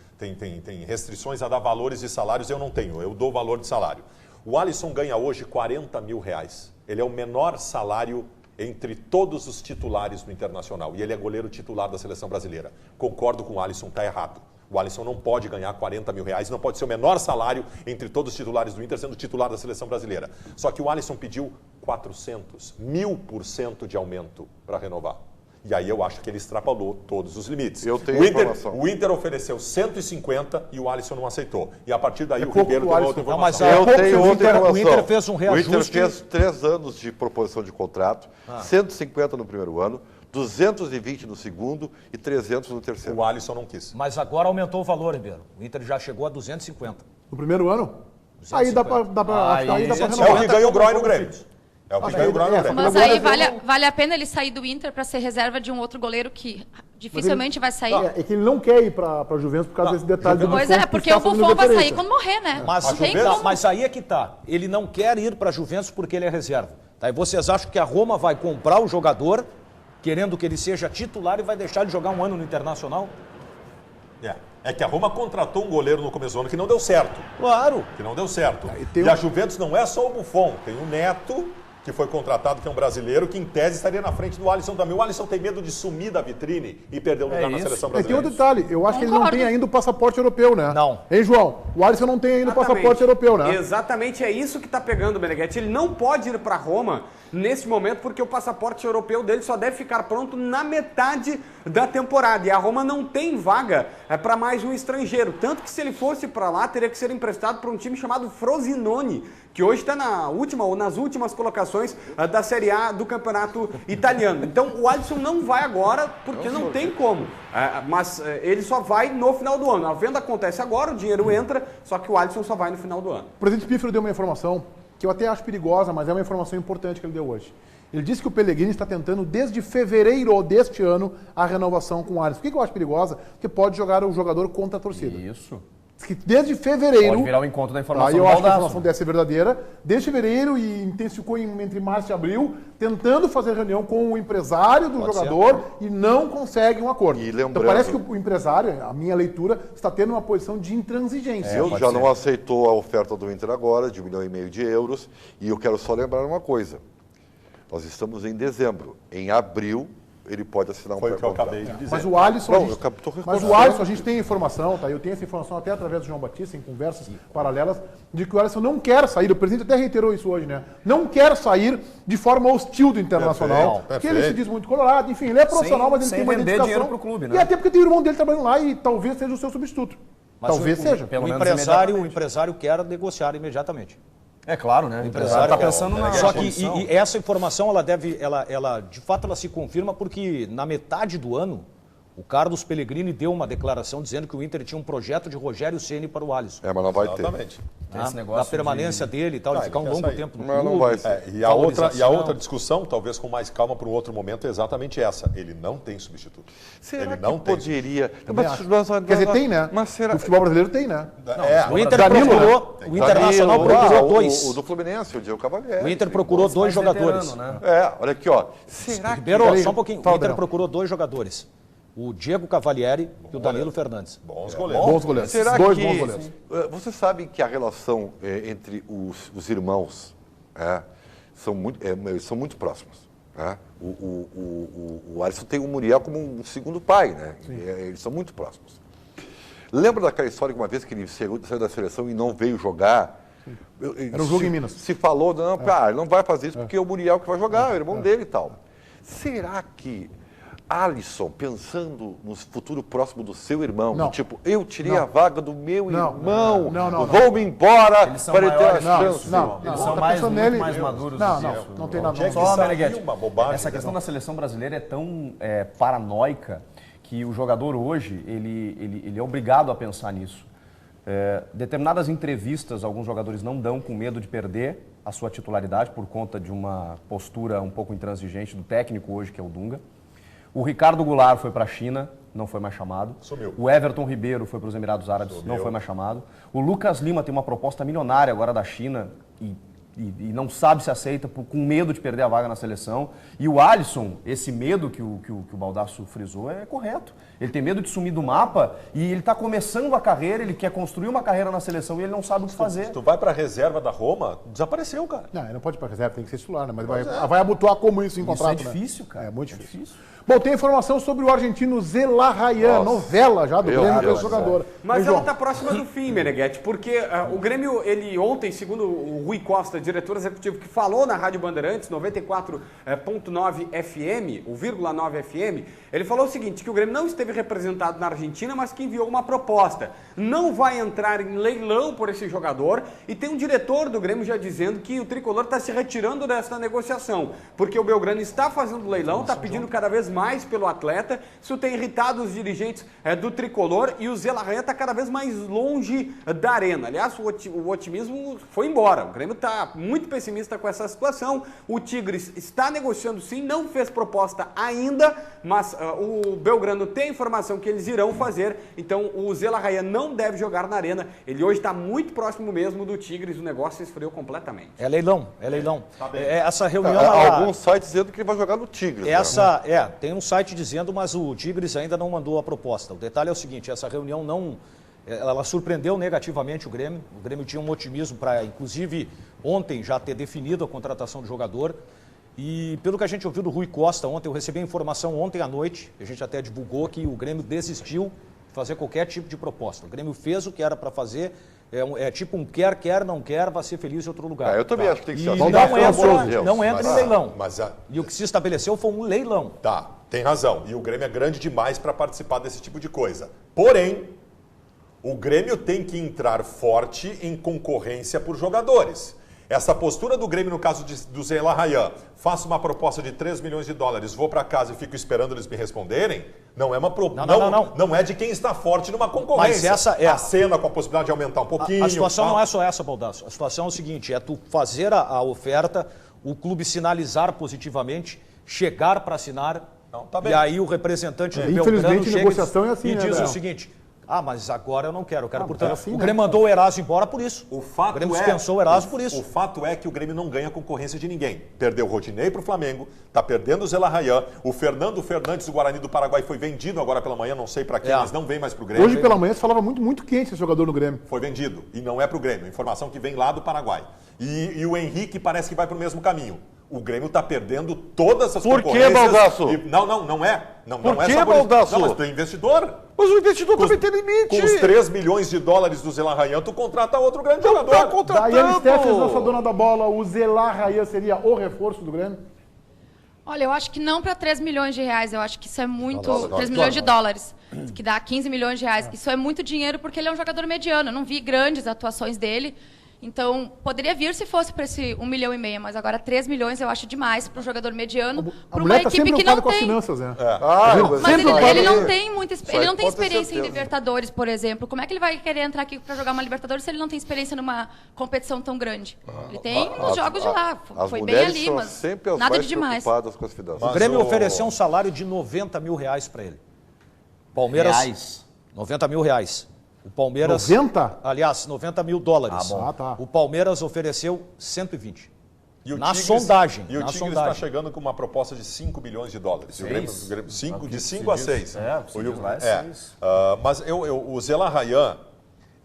restrições a dar valores de salários, eu não tenho, eu dou valor de salário. O Alisson ganha hoje 40 mil reais. Ele é o menor salário entre todos os titulares do Internacional e ele é goleiro titular da seleção brasileira. Concordo com o Alisson, está errado. O Alisson não pode ganhar 40 mil reais, não pode ser o menor salário entre todos os titulares do Inter, sendo titular da seleção brasileira. Só que o Alisson pediu 1000% de aumento para renovar. E aí eu acho que ele extrapolou todos os limites. Eu tenho informação. O Inter ofereceu 150 e o Alisson não aceitou. E a partir daí o Ribeiro tomou outra Não, mas informação. Eu tenho outra informação. O Inter fez um reajuste. O Inter fez 3 anos de proposição de contrato, 150 no primeiro ano, 220 no segundo e 300 no terceiro. O Alisson não quis. Mas agora aumentou o valor, Ribeiro. O Inter já chegou a 250. No primeiro ano? 250. Aí dá pra É o que ganha o Groy no Grêmio. É o que ganha o Groy no Grêmio. Mas aí vale a pena ele sair do Inter para ser reserva de um outro goleiro que Dificilmente vai sair. É que ele não quer ir para a Juventus por causa desse detalhe do Pois Buffon, é, que porque está o fazendo Buffon vai referência. sair quando morrer, né? Mas, Não tem como. mas aí é que tá. Ele não quer ir para a Juventus porque ele é reserva. Tá? E vocês acham que a Roma vai comprar o jogador, querendo que ele seja titular e vai deixar ele jogar um ano no Internacional? É que a Roma contratou um goleiro no começo do ano que não deu certo. Claro. Que não deu certo. tem E a Juventus não é só o Buffon, tem o Neto, que foi contratado, que é um brasileiro, que em tese estaria na frente do Alisson também. O Alisson tem medo de sumir da vitrine e perder o lugar na seleção Tem brasileira. outro detalhe, eu acho que ele não Concordo. tem ainda o passaporte europeu, né? Não. Hein, João? O Alisson não tem ainda o Exatamente. passaporte europeu, né? Exatamente, é isso que está pegando o Meneghetti. Ele não pode ir para Roma nesse momento porque o passaporte europeu dele só deve ficar pronto na metade da temporada. E a Roma não tem vaga para mais um estrangeiro. Tanto que se ele fosse para lá, teria que ser emprestado para um time chamado Frosinone, que hoje está na última ou nas últimas colocações da Série A do campeonato italiano. Então o Alisson não vai agora porque não tem como. Mas ele só vai no final do ano. A venda acontece agora, o dinheiro entra, só que o Alisson só vai no final do ano. O presidente Pífero deu uma informação que eu até acho perigosa, mas é uma informação importante que ele deu hoje. Ele disse que o Pellegrini está tentando, desde fevereiro deste ano, a renovação com o Alisson. Por que eu acho perigosa? Porque pode jogar o jogador contra a torcida. Isso. Diz que desde fevereiro... Pode virar o encontro da informação Aí eu do acho que a Baldasso. informação deve ser verdadeira. Desde fevereiro e intensificou entre março e abril, tentando fazer reunião com o empresário do jogador e não consegue um acordo. E lembrando- Então parece que o empresário, a minha leitura, está tendo uma posição de intransigência. Eu já não aceitou a oferta do Inter agora, de 1,5 milhão de euros, e eu quero só lembrar uma coisa. Nós estamos em dezembro. Em abril, ele pode assinar um Foi o que eu pré-contrato. acabei de dizer. Mas o Alisson, Não, eu tô mas o Alisson, a gente tem informação, tá? Eu tenho essa informação até através do João Batista, em conversas paralelas, de que o Alisson não quer sair, o presidente até reiterou isso hoje, né? Não quer sair de forma hostil do Internacional, Perfeito, porque ele perfeito. se diz muito colorado, enfim, ele é profissional, mas ele sem tem uma vender identificação. dinheiro pro clube, né? E até porque tem o irmão dele trabalhando lá e talvez seja o seu substituto. Talvez seja. pelo O menos empresário imediatamente. quer negociar imediatamente. É claro, né? O empresário está quer. pensando na Só que condição. e essa informação ela de fato ela se confirma porque na metade do ano o Carlos Pellegrini deu uma declaração dizendo que o Inter tinha um projeto de Rogério Ceni para o Alisson. É, mas não vai ter. Exatamente. Esse Da negócio permanência dele e tal, de Ah, ficar um ele quer longo sair. tempo no Mas não clube. vai ser. E a valorização. outra discussão, talvez com mais calma para um outro momento, é exatamente essa. Ele não tem substituto. Será ele que não tem poderia... Quer dizer, tem, né? Mas será... O futebol brasileiro tem, né? O Inter Danilo, procurou, o Internacional Danilo, procurou o dois. do Fluminense, o Diego Cavalieri. O Inter procurou dois mais jogadores. veterano, né? É, olha aqui, ó. Será que... Ribeiro, Peraí, só um pouquinho. O fala, Inter Daniel. procurou dois jogadores. O Diego Cavalieri e o Danilo Fernandes. Bons goleiros. Bons goleiros. Será Dois que... bons goleiros. Você sabe que a relação entre os irmãos são muito próximos. Né? O Alisson tem o Muriel como um segundo pai, né? Eles são muito próximos. Lembra daquela história que uma vez que ele saiu da seleção e não veio jogar? Era um jogo em Minas. Se falou, não, ele não vai fazer isso porque é o Muriel que vai jogar, é o irmão dele e tal. Será que Alisson, pensando no futuro próximo do seu irmão, Não. do tipo, eu tirei Não. a vaga do meu Não. irmão, Não. vou-me embora Eles são para ele ter a maiores chance. Eles são tá mais, pensando muito nele. mais maduros. Não, do que isso. não tem nada. Onde é que Só, saiu Meneghetti, uma bobagem, essa questão não? da seleção brasileira é tão paranoica que o jogador hoje, ele é obrigado a pensar nisso. Determinadas entrevistas, alguns jogadores não dão com medo de perder a sua titularidade por conta de uma postura um pouco intransigente do técnico hoje, que é o Dunga. O Ricardo Goulart foi para a China, não foi mais chamado. Sumiu. O Everton Ribeiro foi para os Emirados Árabes, não foi mais chamado. O Lucas Lima tem uma proposta milionária agora da China e não sabe se aceita com medo de perder a vaga na seleção. E o Alisson, esse medo que o Baldasso frisou é correto. Ele tem medo de sumir do mapa e ele está começando a carreira, ele quer construir uma carreira na seleção e ele não sabe o que fazer. Se tu vai para a reserva da Roma, desapareceu, cara. Não, ele não pode ir para reserva, tem que ser titular, né? Mas vai abotoar como isso em contrato, Isso é difícil, né? cara. É muito difícil. Bom, tem informação sobre o argentino Zelarrayan, novela já do Grêmio pelo jogador. Mas Hein, ela João? está próxima do fim, Meneghetti, porque o Grêmio, ele ontem, segundo o Rui Costa, diretor executivo, que falou na Rádio Bandeirantes, 94.9 FM, o 0,9 FM, ele falou o seguinte, que o Grêmio não esteve representado na Argentina, mas que enviou uma proposta. Não vai entrar em leilão por esse jogador e tem um diretor do Grêmio já dizendo que o Tricolor está se retirando dessa negociação, porque o Belgrano está fazendo leilão, está pedindo cada vez mais pelo atleta, isso tem irritado os dirigentes do Tricolor e o Zelarrayan está cada vez mais longe da arena. Aliás, o otimismo foi embora, o Grêmio está muito pessimista com essa situação. O Tigres está negociando sim, não fez proposta ainda, mas o Belgrano tem informação que eles irão fazer, então o Zelarrayan não deve jogar na Arena. Ele hoje está muito próximo mesmo do Tigres, o negócio esfriou completamente. É leilão, é leilão. Tá bem. Essa reunião... Alguns sites dizendo que ele vai jogar no Tigres. Tem um site dizendo, mas o Tigres ainda não mandou a proposta. O detalhe é o seguinte, essa reunião ela surpreendeu negativamente o Grêmio. O Grêmio tinha um otimismo para, inclusive, ontem já ter definido a contratação do jogador. E pelo que a gente ouviu do Rui Costa ontem, eu recebi a informação ontem à noite, a gente até divulgou que o Grêmio desistiu de fazer qualquer tipo de proposta. O Grêmio fez o que era para fazer, tipo um quer, não quer, vai ser feliz em outro lugar. Eu também acho que tem que ser assim. Não entra em leilão. E o que se estabeleceu foi um leilão. Tá, tem razão. E o Grêmio é grande demais para participar desse tipo de coisa. Porém, o Grêmio tem que entrar forte em concorrência por jogadores. Essa postura do Grêmio, no caso do Zelarrayan, faço uma proposta de 3 milhões de dólares, vou para casa e fico esperando eles me responderem, não é uma não é de quem está forte numa concorrência. Mas essa é a cena com a possibilidade de aumentar um pouquinho. A situação não é só essa, Baldasso. A situação é o seguinte, é tu fazer a oferta, o clube sinalizar positivamente, chegar para assinar, e aí o representante do Belgrano infelizmente, chega negociação é assim, e diz o seguinte... mas agora eu não quero. Portanto, o Grêmio mandou o Eraso embora por isso. O Grêmio dispensou o Eraso por isso. O fato é que o Grêmio não ganha concorrência de ninguém. Perdeu o Rodinei para o Flamengo, está perdendo o Zelarrayan, o Fernando Fernandes do Guarani do Paraguai foi vendido agora pela manhã, não sei para quem, mas não vem mais para o Grêmio. Hoje pela manhã se falava muito quente esse jogador no Grêmio. Foi vendido e não é para o Grêmio. Informação que vem lá do Paraguai. E o Henrique parece que vai para o mesmo caminho. O Grêmio está perdendo todas as concorrências. Por que, Baldasso? Não é. Por que, Baldasso? Não, mas tu é investidor. Mas o investidor também tem limite. Com os 3 milhões de dólares do Zelarrayan, tu contrata outro grande jogador. Tá contratando. Daiane Steffes, nossa dona da bola, o Zelarrayan seria o reforço do Grêmio? Olha, eu acho que não para 3 milhões de reais, eu acho que isso é muito... 3 milhões de dólares, que dá 15 milhões de reais. Isso é muito dinheiro porque ele é um jogador mediano, eu não vi grandes atuações dele. Então, poderia vir se fosse para esse 1,5 milhão, mas agora 3 milhões eu acho demais para um jogador mediano, para uma equipe que não tem... Finanças, né? Mas ele não tem muita ele não tem experiência em Libertadores, por exemplo. Como é que ele vai querer entrar aqui para jogar uma Libertadores se ele não tem experiência numa competição tão grande? Ele tem nos jogos de lá, foi bem ali, mas nada de demais. Com as finanças. O Grêmio ofereceu um salário de 90 mil reais para ele. Palmeiras... Reais? 90 mil reais. O Palmeiras... 90? Aliás, 90 mil dólares. Tá. O Palmeiras ofereceu 120. E o na Tigres, sondagem. E o Tigres está chegando com uma proposta de 5 milhões de dólares. De 5 a 6. Mas o Zelarrayan,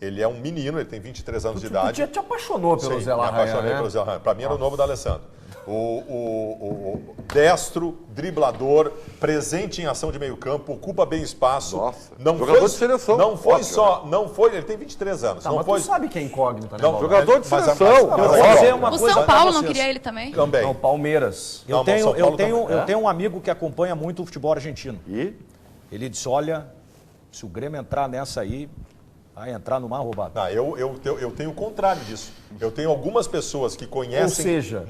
ele é um menino, ele tem 23 anos de idade. Tu te apaixonou pelo Zelarrayan, me apaixonei pelo Zelarrayan. Para mim era o novo da Alessandro. O destro, driblador, presente em ação de meio campo, ocupa bem espaço. Nossa, não jogador foi, de seleção. Não foi só, não foi, ele tem 23 anos. Tá, não mas foi, tu sabe que é incógnita, né? não, jogador de seleção. O São Paulo não queria ele também? Também. Não, Palmeiras. Eu tenho um amigo que acompanha muito o futebol argentino. E? Ele disse, olha, se o Grêmio entrar nessa aí, vai entrar no mar roubado. Eu tenho o contrário disso. Eu tenho algumas pessoas que conhecem... Ou seja,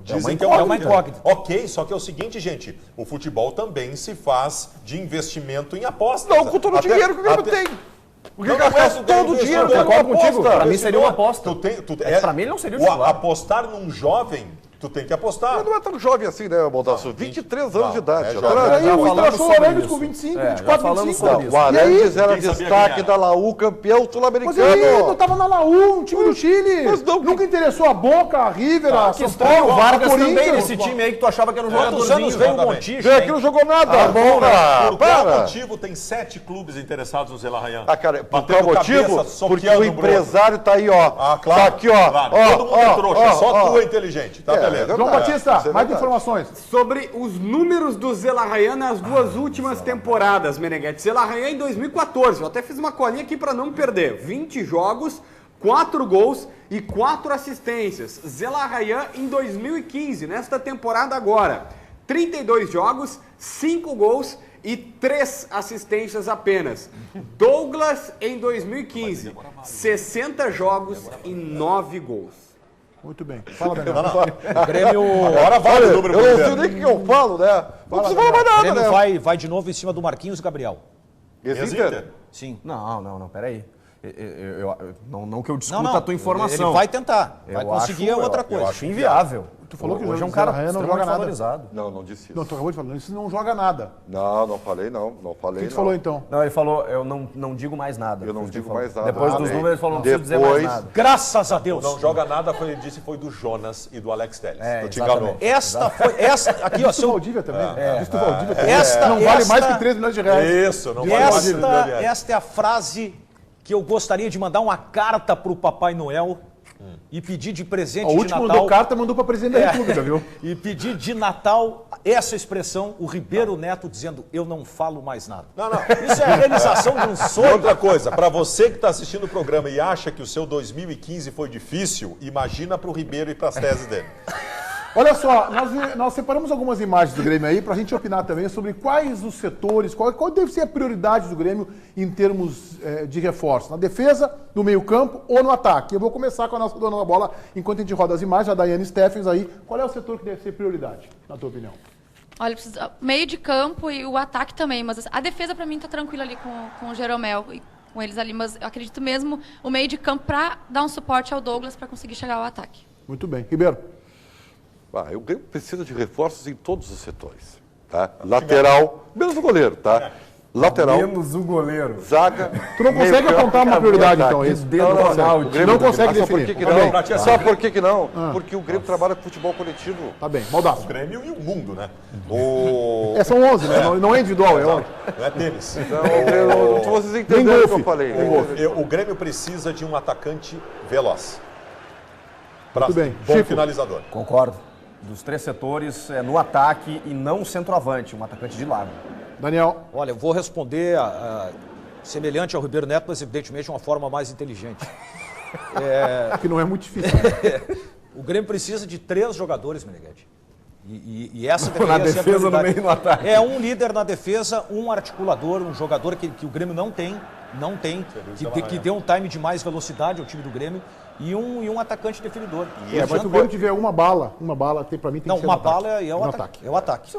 dizem que é uma incógnita. Ok, só que é o seguinte, gente, o futebol também se faz de investimento em apostas. Não, com todo o dinheiro que o Grêmio tem. O que gasta todo o dinheiro, eu concordo contigo. Para mim seria uma aposta. Para mim ele não seria o titular. Apostar num jovem, tu tem que apostar. Ele não é tão jovem assim, né, Baldasso? 23 anos de idade. Aí o Inter achou o Arangues com 25, 24, 25. O Arangues era destaque da Laú, campeão sul-americano. Mas aí, não tava na Laú, um time do Chile. Nunca interessou a Boca, a River, a São Paulo, o Vargas também Corinthians. nesse time aí que tu achava que era um Quantos anos jogadorzinho. veio o Montijo? Veio aqui, não jogou nada. Por qual motivo tem 7 clubes interessados no Zelarrayan? Cara, por qual motivo? Porque o empresário tá aí, ó. Claro. Tá aqui, ó. Todo mundo é trouxa, só tu é inteligente. Tá, beleza. João Batista, mais informações. Sobre os números do Zelarrayan nas duas últimas temporadas, Meneghetti. Zelarrayan em 2014, eu até fiz uma colinha aqui para não perder. 20 jogos, 4 gols e 4 assistências. Zelarrayan em 2015, nesta temporada agora. 32 jogos, 5 gols e 3 assistências apenas. Douglas em 2015, 60 jogos e 9 gols. Muito bem. Fala, Daniel. O Grêmio... Agora vale o número. Eu não sei nem o que eu falo, né? Não precisa falar mais O nada, Grêmio né? vai de novo em cima do Marquinhos e Gabriel. Esse Inter? Sim. Não, peraí. Não que eu discuta a tua informação. Ele vai tentar. Eu Vai conseguir acho- outra coisa. Eu acho inviável. Tu falou que hoje é um o cara Zé Raia não extremamente joga nada. valorizado. Não disse isso. Não, tu acabou de falar, isso não joga nada. Não falei não. Não O falei que tu não. falou então? Não, ele falou, eu não digo mais nada. Eu não Foi o que digo ele falou. mais nada. Depois dos Falei. números, ele falou, não preciso dizer mais Depois- nada. Graças a Deus. Não joga nada, ele disse foi do Jonas e do Alex Telles. Tu te exatamente. enganou. Essa aqui, ó, Isso seu, Valdívia também. Isso do Valdívia também. Esta- não vale mais esta- que 3 milhões de reais. Isso, não vale mais que ele esta é a frase que eu gostaria de mandar uma carta pro Papai Noel e pedir de presente O de último Natal. mandou carta, mandou para presidente da República, viu? E pedir de Natal essa expressão, o Ribeiro Neto dizendo, eu não falo mais nada. Não, não. Isso é a realização de um E sonho. outra coisa, para você que está assistindo o programa e acha que o seu 2015 foi difícil, imagina para o Ribeiro e para as teses dele. Olha só, nós separamos algumas imagens do Grêmio aí para a gente opinar também sobre quais os setores, qual deve ser a prioridade do Grêmio em termos de reforço, na defesa, no meio-campo ou no ataque. Eu vou começar com a nossa dona da bola, enquanto a gente roda as imagens, a Daiane Steffens aí. Qual é o setor que deve ser prioridade, na tua opinião? Olha, precisa, meio de campo e o ataque também, mas a defesa pra mim tá tranquila ali com o Jeromel e com eles ali, mas eu acredito mesmo o meio de campo pra dar um suporte ao Douglas pra conseguir chegar ao ataque. Muito bem. Ribeiro? O Grêmio precisa de reforços em todos os setores. Tá? Lateral, menos o goleiro, tá? Lateral, Menos o goleiro. zaga. Tu não consegue meio-campo, apontar uma prioridade, então, ataque. isso? Dedo Não, no não, Ronaldo. o Grêmio Não consegue sabe por definir. que que Tá não? bem. Sabe por que que não? Porque o Grêmio trabalha com futebol coletivo. Tá bem, Baldasso. O Grêmio e o mundo, né? São 11, né? Não é individual, é 11. Não é tênis. Então, vocês entenderam o que eu falei. O Grêmio precisa de um atacante veloz. Muito bem. Bom Chico. finalizador. Concordo. Dos três setores, no ataque e não centroavante, um atacante de lado. Daniel? Olha, eu vou responder semelhante ao Ribeiro Neto, mas evidentemente de uma forma mais inteligente. Que não é muito difícil. O Grêmio precisa de 3 jogadores, Meneghetti. E essa Na deveria ser a defesa, no prioridade. meio e no ataque. É um líder na defesa, um articulador, um jogador que o Grêmio não tem, que dê um time de mais velocidade ao time do Grêmio e um atacante definidor. Mas se o Grêmio tiver uma bala, pra mim tem Não, que ser uma no ataque. bala é o No ataque. É o ataque.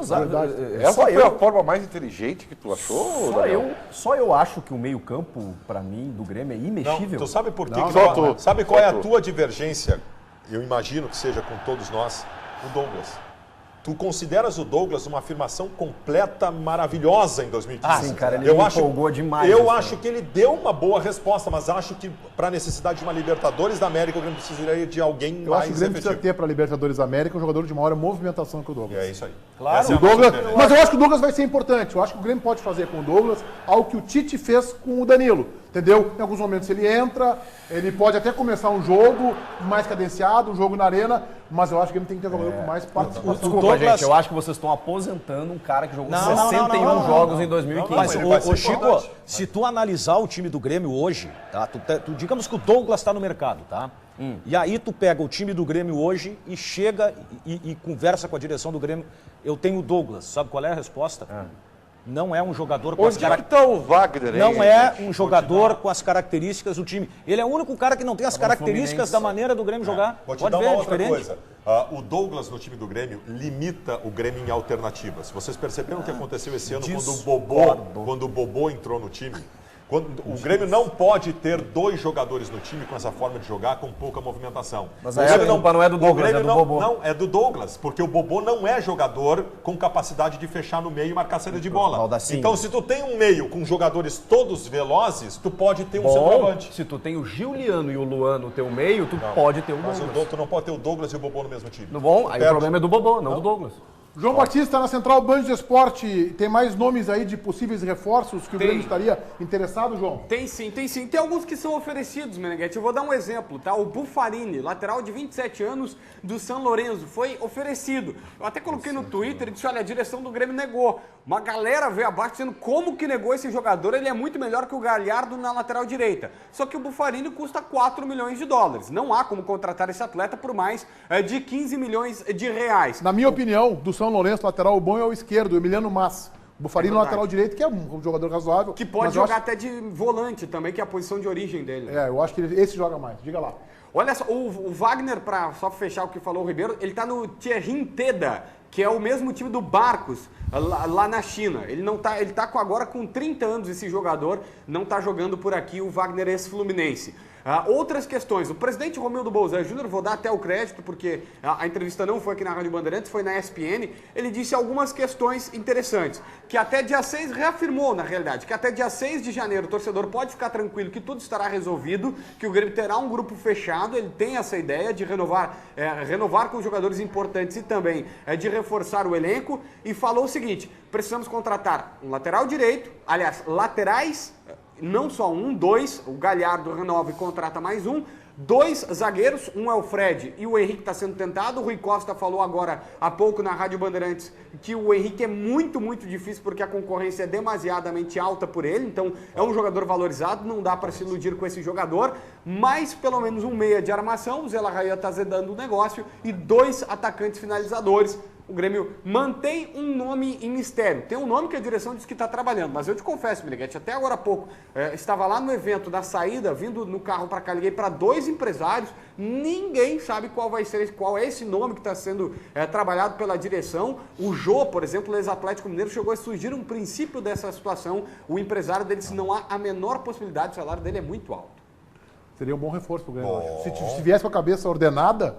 Essa foi a forma mais inteligente que tu achou, Daniel? Só eu acho que o meio-campo, pra mim, do Grêmio é Não, imexível. tu sabe por quê? Não, que só tu- tu. Sabe qual Só é a tu. tua divergência? Eu imagino que seja com todos nós, o Douglas. Tu consideras o Douglas uma afirmação completa, maravilhosa em 2015? Sim, cara, ele me empolgou demais Eu esse acho ano. que ele deu uma boa resposta, mas acho que para a necessidade de uma Libertadores da América, o Grêmio precisaria de alguém Eu acho que mais o Grêmio precisa efetivo. ter para a Libertadores da América um jogador de maior movimentação que o E Douglas. é isso aí. Claro. Essa é a O Douglas, nossa mas eu acho que o Douglas vai ser importante. Eu acho que o Grêmio pode fazer com o Douglas algo que o Tite fez com o Danilo. Entendeu? Em alguns momentos ele entra, ele pode até começar um jogo mais cadenciado, um jogo na arena, mas eu acho que ele tem que ter um jogador com mais participação. Desculpa, Douglas- gente, eu acho que vocês estão aposentando um cara que jogou Não, não, 61 não, jogos em 2015. Mas, ele vai ser Chico, importante. se tu analisar o time do Grêmio hoje, tá? Digamos que o Douglas está no mercado, tá? E aí tu pega o time do Grêmio hoje e chega e conversa com a direção do Grêmio. Eu tenho o Douglas. Sabe qual é a resposta? Não é um jogador com as Onde é que está o Wagner, hein? Não é um jogador com as características do time. Ele é o único cara que não tem as características Fluminense. da maneira do Grêmio jogar. Vou te Pode dar ver, uma é outra diferente. coisa. O Douglas no time do Grêmio limita o Grêmio em alternativas. Vocês perceberam o que aconteceu esse ano quando o Bobô entrou no time? O Grêmio não pode ter 2 jogadores no time com essa forma de jogar, com pouca movimentação. Mas O aí Grêmio a culpa não é do o Douglas, Grêmio é do Bobô. Não, é do Douglas, porque o Bobô não é jogador com capacidade de fechar no meio e marcar saída de bola. Baldacinho. Então, se tu tem um meio com jogadores todos velozes, tu pode ter um centroavante. Se tu tem o Giuliano e o Luan no teu meio, tu pode ter o Mas Douglas. tu não pode ter o Douglas e o Bobô no mesmo time. No bom, aí o Perde. problema é do Bobô, não do Douglas. João Batista, na Central Band de Esporte, tem mais nomes aí de possíveis reforços que o Tem. Grêmio estaria interessado, João? Tem sim, tem sim. Tem alguns que são oferecidos, Meneghetti. Eu vou dar um exemplo, tá? O Buffarini, lateral de 27 anos do San Lorenzo, foi oferecido. Eu até coloquei no Twitter e disse, olha, a direção do Grêmio negou. Uma galera veio abaixo dizendo como que negou esse jogador, ele é muito melhor que o Galhardo na lateral direita. Só que o Buffarini custa 4 milhões de dólares. Não há como contratar esse atleta por mais de 15 milhões de reais. Na minha opinião, do São Lourenço, lateral bom é o esquerdo, o Emiliano Mas. Bufarini no lateral direito, que é um jogador razoável. Que pode jogar até de volante também, que é a posição de origem dele. Eu acho que esse joga mais. Diga lá. Olha só, o Wagner, para só fechar o que falou o Ribeiro, ele tá no Thierry Teda, que é o mesmo time do Barcos, lá na China. Ele tá agora com 30 anos, esse jogador, não tá jogando por aqui, o Wagner ex-fluminense. Outras questões, o presidente Romildo Bolzan Júnior, vou dar até o crédito, porque a entrevista não foi aqui na Rádio Bandeirantes, foi na ESPN, ele disse algumas questões interessantes, que até dia 6, reafirmou na realidade, que até dia 6 de janeiro o torcedor pode ficar tranquilo que tudo estará resolvido, que o Grêmio terá um grupo fechado, ele tem essa ideia de renovar com jogadores importantes e também de reforçar o elenco, e falou o seguinte, precisamos contratar um lateral direito, aliás, laterais, não só dois, o Galhardo renova e contrata mais um, 2 zagueiros, um é o Fred e o Henrique está sendo tentado. O Rui Costa falou agora há pouco na Rádio Bandeirantes que o Henrique é muito, muito difícil porque a concorrência é demasiadamente alta por ele, então é um jogador valorizado, não dá para se iludir com esse jogador, mas pelo menos um meia de armação, o Zé Larraia está zedando o negócio, e 2 atacantes finalizadores. O Grêmio mantém um nome em mistério. Tem um nome que a direção diz que está trabalhando, mas eu te confesso, Meneghetti, até agora há pouco, estava lá no evento da saída, vindo no carro para cá, liguei para 2 empresários, ninguém sabe qual é esse nome que está sendo trabalhado pela direção. O Jô, por exemplo, o ex-Atlético Mineiro, chegou a surgir um princípio dessa situação. O empresário dele disse, não há a menor possibilidade, o salário dele é muito alto. Seria um bom reforço pro Grêmio. Se viesse com a cabeça ordenada,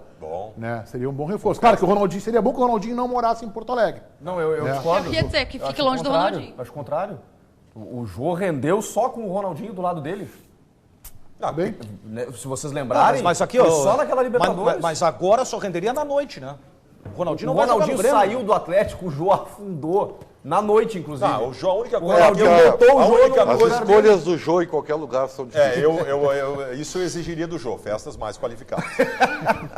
né, seria um bom reforço. Claro que o Ronaldinho, seria bom que o Ronaldinho não morasse em Porto Alegre. Não, eu discordo. Eu queria dizer que fique longe do Ronaldinho. Acho o contrário. O Jô rendeu só com o Ronaldinho do lado dele. Bem? Se vocês lembrarem, mas aqui, foi só naquela Libertadores. Mas agora só renderia na noite, né? O Ronaldinho O não vai jogar no Ronaldinho Grêmio. saiu do Atlético, o Jô afundou. Na noite, inclusive. O Jô, a única O coisa... Ronaldinho botou o Jô no As escolhas do Jô em qualquer lugar são difíceis. Isso eu exigiria do Jô, festas mais qualificadas.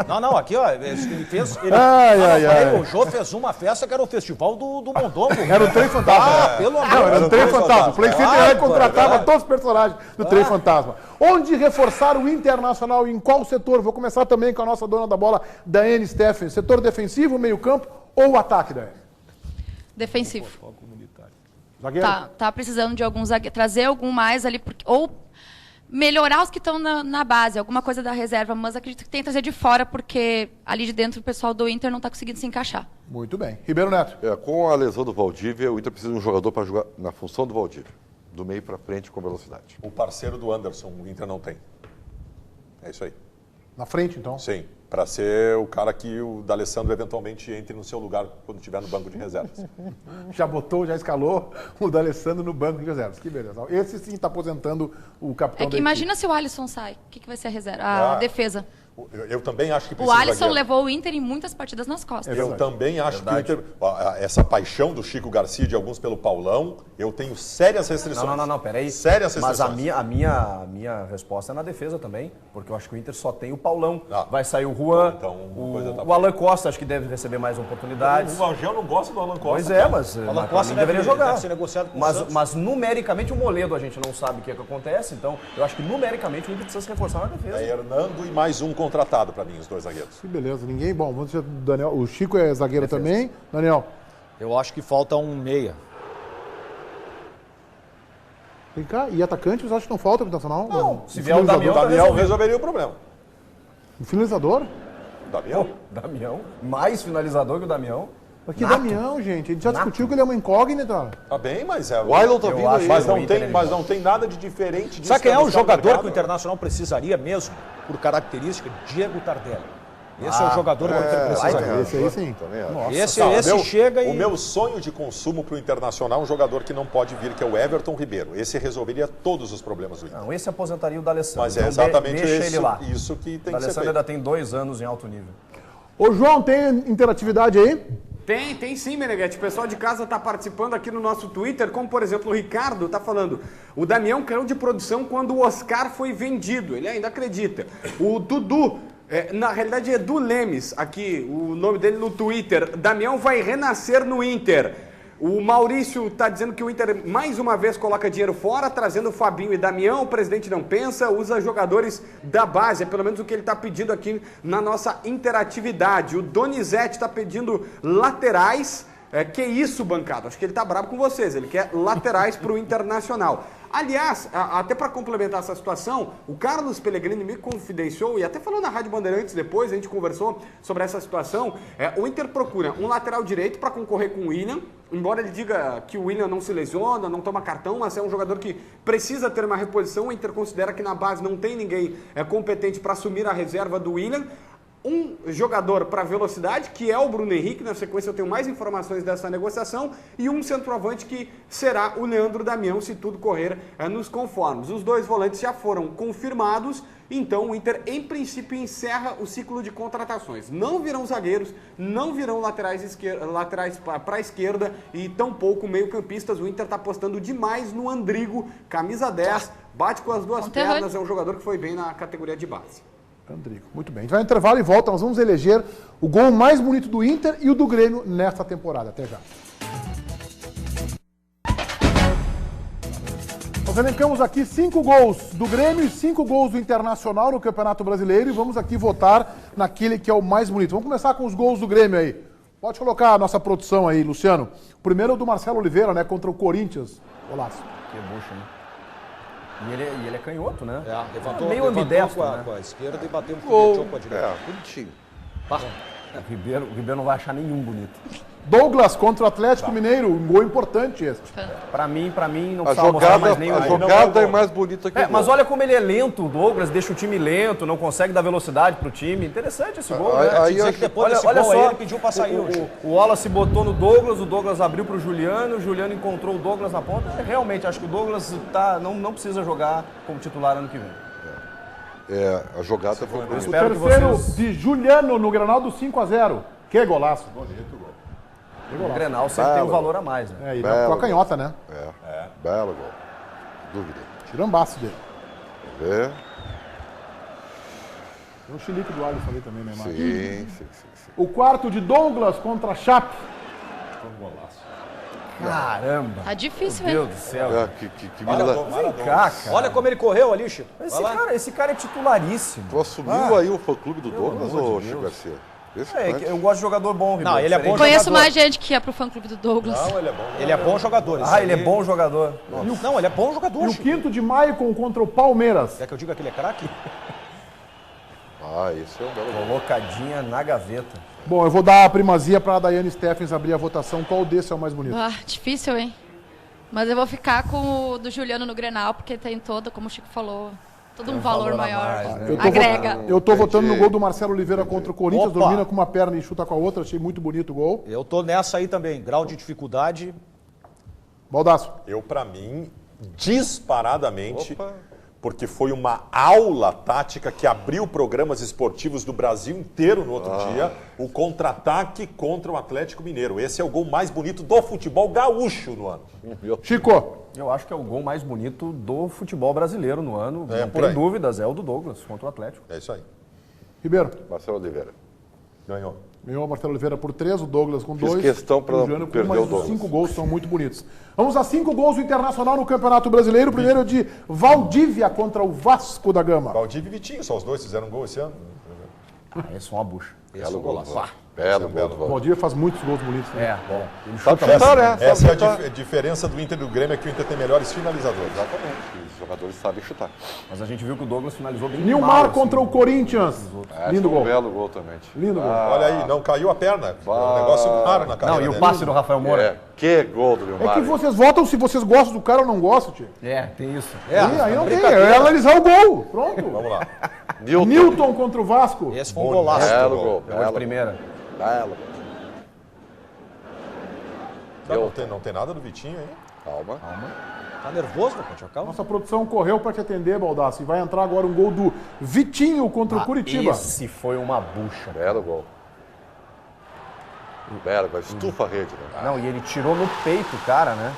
Não, aqui, ó, ele fez... O Jô fez uma festa que era o festival do Mondongo. Era o Trem Fantasma. Pelo amor Não, era o Trem Fantasma. O Play Fantasma. contratava todos os personagens do Trem Fantasma. Onde reforçar o Internacional, em qual setor? Vou começar também com a nossa dona da bola, Daiane Steffen. Setor defensivo, meio campo ou ataque, Daiane? Defensivo. Zagueiro? Tá precisando de algum zagueiro, trazer algum mais ali, ou melhorar os que estão na base, alguma coisa da reserva, mas acredito que tem que trazer de fora, porque ali de dentro o pessoal do Inter não está conseguindo se encaixar. Muito bem. Ribeiro Neto. Com a lesão do Valdívia, o Inter precisa de um jogador para jogar na função do Valdívia, do meio para frente com velocidade. O parceiro do Anderson, o Inter não tem. É isso aí. Na frente, então? Sim, para ser o cara que o D'Alessandro eventualmente entre no seu lugar quando estiver no banco de reservas. Já escalou o D'Alessandro no banco de reservas. Que beleza. Esse sim está aposentando o capitão da imagina se o Alisson sai. O que vai ser a reserva? A defesa. Eu também acho que O precisa de Alisson zagueiro. levou o Inter em muitas partidas nas costas. Eu também acho que o Inter, essa paixão do Chico Garcia, de alguns pelo Paulão, eu tenho sérias restrições. Não, peraí. Sérias restrições. Mas a minha resposta é na defesa também, porque eu acho que o Inter só tem o Paulão. Vai sair o Juan, o Alan Costa acho que deve receber mais oportunidades. O Rangel não gosta do Alan Costa. Pois é, mas o Alan Costa deveria jogar. Deve ser negociado com mas numericamente o Moledo a gente não sabe o que acontece, então eu acho que numericamente o Inter precisa se reforçar na defesa. É Hernando e mais um contratado para mim, os 2 zagueiros. Que beleza. Ninguém... Bom, vamos dizer, Daniel, o Chico é zagueiro também. Daniel. Eu acho que falta um meia. Vem cá. E atacante, vocês acham que não falta no Internacional? Não. Se vier o Damião, O Damião resolveria o problema. Um finalizador? Damião. Mais finalizador que o Damião. Mas que Damião, gente? Ele já discutiu que ele é uma incógnita. Tá bem, mas O Ailon tá vindo aí. Mas não tem nada de diferente disso. Sabe quem é o jogador mercado? que o Internacional precisaria mesmo, por característica? Diego Tardelli. Esse é o jogador que o Inter precisaria. Esse aí sim. Esse chega e... O meu sonho de consumo para o Internacional é um jogador que não pode vir, que é o Everton Ribeiro. Esse resolveria todos os problemas do Inter. Não, esse aposentaria o D'Alessandro. Mas é exatamente isso que tem que ser D'Alessandro feito. ainda tem 2 anos em alto nível. Ô, João, tem interatividade aí? Tem sim, Meneghetti. O pessoal de casa está participando aqui no nosso Twitter, como por exemplo o Ricardo está falando. O Damião caiu de produção quando o Oscar foi vendido. Ele ainda acredita. O Dudu, na realidade é Edu Lemes, aqui, o nome dele no Twitter. Damião vai renascer no Inter. O Maurício está dizendo que o Inter mais uma vez coloca dinheiro fora, trazendo o Fabinho e Damião. O presidente não pensa, usa jogadores da base. É pelo menos o que ele está pedindo aqui na nossa interatividade. O Donizete está pedindo laterais. que isso, bancada? Acho que ele tá bravo com vocês. Ele quer laterais para o Internacional. Aliás, até para complementar essa situação, o Carlos Pellegrini me confidenciou, e até falou na Rádio Bandeirantes depois, a gente conversou sobre essa situação, o Inter procura um lateral direito para concorrer com o William, embora ele diga que o William não se lesiona, não toma cartão, mas é um jogador que precisa ter uma reposição. O Inter considera que na base não tem ninguém competente para assumir a reserva do William. Um jogador para velocidade, que é o Bruno Henrique, na sequência eu tenho mais informações dessa negociação, e um centroavante que será o Leandro Damião, se tudo correr nos conformes. Os 2 volantes já foram confirmados, então o Inter, em princípio, encerra o ciclo de contratações. Não virão zagueiros, não virão laterais para a esquerda e tampouco meio-campistas. O Inter está apostando demais no Andrigo, camisa 10, bate com as 2 pernas, é um jogador que foi bem na categoria de base. Andrigo, muito bem. A gente vai no intervalo e volta. Nós vamos eleger o gol mais bonito do Inter e o do Grêmio nesta temporada. Até já. Nós elencamos aqui 5 gols do Grêmio e 5 gols do Internacional no Campeonato Brasileiro e vamos aqui votar naquele que é o mais bonito. Vamos começar com os gols do Grêmio aí. Pode colocar a nossa produção aí, Luciano. O primeiro é o do Marcelo Oliveira, né, contra o Corinthians. Golaço. Que bucha, né? E ele é canhoto, né? Levantou, meio ambidestro, com a esquerda e bateu no foguetão com a direita. Bonitinho. O Ribeiro não vai achar nenhum bonito. Douglas contra o Atlético Mineiro, um gol importante esse. Pra mim não A precisava mostrar mais jogada, nenhum. a jogada é mais bonita que o Mas gol. olha como ele é lento, o Douglas, deixa o time lento, não consegue dar velocidade pro time. Interessante esse gol, né? Aí Dizer eu que depois Olha desse gol só, aí ele pediu pra sair hoje. o Wallace botou no Douglas, o Douglas abriu pro Juliano, o Juliano encontrou o Douglas na ponta. Realmente, acho que o Douglas não precisa jogar como titular ano que vem. A jogada foi bonita. O Espero que terceiro vocês- de Juliano no Granal do 5-0. Que golaço. O Grenal sempre tem um valor a mais, né? E Belo com a canhota, né? Belo gol. Dúvida. Tirambaço dele. Vamos ver. Tem um chilique do Alisson ali também, né, imagem? Sim. O quarto de Douglas contra a Chape. Caramba! Tá difícil, Meu hein? Deus do céu. Que Vem cá, cara. Olha como ele correu ali, Chico. Esse cara é titularíssimo. Tu assumiu aí o fã-clube do Douglas, ô Chico Garcia? Eu gosto de jogador bom, Ribeiro. Não, ele é bom Conheço jogador. mais gente que ia pro fã-clube do Douglas. Não, ele é bom. Ele é bom jogador. esse Ele é aí. bom jogador. Não, ele é bom jogador, E o Chico. quinto de Maicon contra o Palmeiras. Quer que eu diga que ele é craque? Isso é um belo gol. Colocadinha na gaveta. Bom, eu vou dar a primazia para a Daiane Steffens abrir a votação. Qual desse é o mais bonito? Difícil, hein? Mas eu vou ficar com o do Juliano no Grenal, porque tem todo, como o Chico falou, todo um valor valor a maior. mais, né? Agrega. Eu tô votando no gol do Marcelo Oliveira contra o Corinthians, Opa! domina com uma perna e chuta com a outra. Achei muito bonito o gol. Eu tô nessa aí também. Grau de dificuldade. Baldaço. Eu, pra mim, disparadamente, porque foi uma aula tática que abriu programas esportivos do Brasil inteiro no outro dia, o contra-ataque contra o Atlético Mineiro. Esse é o gol mais bonito do futebol gaúcho no ano. Chico. Eu acho que é o gol mais bonito do futebol brasileiro no ano. É, Não por tem aí. dúvidas, é o do Douglas contra o Atlético. É isso aí. Ribeiro. Marcelo Oliveira. Ganhou. Ganhou o Marcelo Oliveira por 3, o Douglas com 2. questão pra o Juliano com perder mas o os Douglas. 5 gols são muito bonitos. Vamos a 5 gols do Internacional no Campeonato Brasileiro. O primeiro de Valdívia contra o Vasco da Gama. Valdívia e Vitinho, só os dois fizeram um gol esse ano. Esse é uma bucha. Belo gol. Belo gol do O Valdir. Valdívia faz muitos gols bonitos. Né? Bom. Ele Sabe chuta chutar, né? Essa é Sabe a chutar. diferença do Inter e do Grêmio, é que o Inter tem melhores finalizadores. Exatamente. Os jogadores sabem chutar. Mas a gente viu que o Douglas finalizou bem Nilmar mal, assim. contra o Corinthians. Esse Lindo é um gol. belo gol também. Lindo gol. Olha aí, não caiu a perna. O negócio raro na carreira Não, e o dele. passe do Rafael Moura. Que gol do É Nilmar. que vocês votam se vocês gostam do cara ou não gostam, tio. Tem isso. Aí não tem. É analisar o gol. Pronto. Vamos lá. Newton contra o Vasco. Esse foi um golaço. Belo gol. Gol de Belo. primeira. Belo. Não tem nada do Vitinho aí. Calma. Tá nervoso, Ponte? Calma. Nossa produção correu para te atender, Baldassi. Vai entrar agora um gol do Vitinho contra o Curitiba. Esse foi uma bucha. Belo gol. Belo gol. Estufa a rede, né? Não, e ele tirou no peito o cara, né?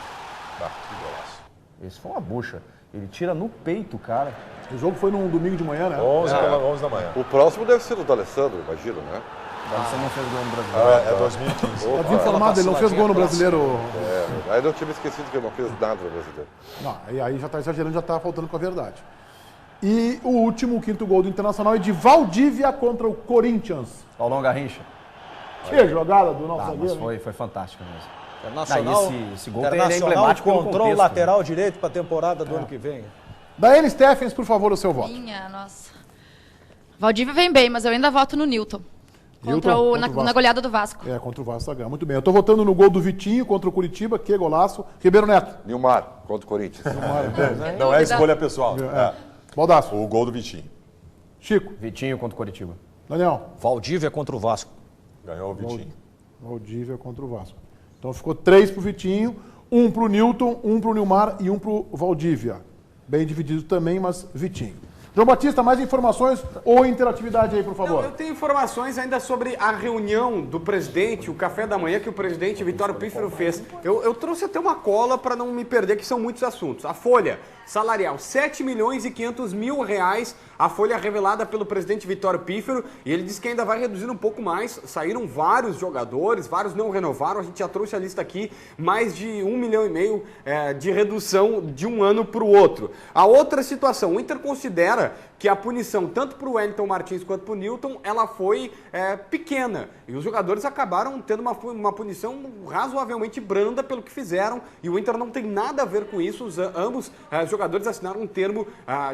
Que golaço. Esse foi uma bucha. Ele tira no peito o cara. O jogo foi num domingo de manhã, né? 11 da manhã. O próximo deve ser o do Alessandro, imagino, né? Você não fez gol no Brasileiro. É 2015. Tá desinformado, ele não fez gol no brasileiro. Aí eu tinha me esquecido que ele não fez nada no brasileiro. Não, aí já tá exagerando, já tá faltando com a verdade. E o último, o quinto gol do Internacional é de Valdívia contra o Corinthians. Paulão Garrincha. Que jogada do nosso Mas zagueiro. foi fantástico mesmo. Internacional, Esse gol é Internacional emblemático pelo encontrou o contexto, lateral direito para a temporada do ano que vem. Daiane Steffens, por favor, o seu voto. Minha, nossa. Valdívia vem bem, mas eu ainda voto no Newton. Na goleada do Vasco. Contra o Vasco da Gama. Muito bem. Eu tô votando no gol do Vitinho contra o Curitiba, que golaço. Ribeiro Neto. Nilmar, contra o Corinthians. Não é escolha pessoal. Baldasso. O gol do Vitinho. Chico. Vitinho contra o Coritiba. Daniel. Valdívia contra o Vasco. Ganhou o Vitinho. Valdívia contra o Vasco. Então ficou 3 pro Vitinho, 1 pro Newton, 1 pro Nilmar e 1 pro Valdívia. Bem dividido também, mas Vitinho. João Batista, mais informações ou interatividade aí, por favor? Não, eu tenho informações ainda sobre a reunião do presidente, o café da manhã que o presidente Vitório Pífero fez. Eu trouxe até uma cola para não me perder, que são muitos assuntos. A folha salarial, 7.500.000 reais, a folha revelada pelo presidente Vitório Pífero, e ele disse que ainda vai reduzir um pouco mais. Saíram vários jogadores, vários não renovaram, a gente já trouxe a lista aqui, mais de 1,5 milhão de redução de um ano para o outro. A outra situação, o Inter considera que a punição, tanto para o Wellington Martins quanto para o Newton, ela foi pequena. E os jogadores acabaram tendo uma punição razoavelmente branda pelo que fizeram, e o Inter não tem nada a ver com isso. Ambos jogadores assinaram um termo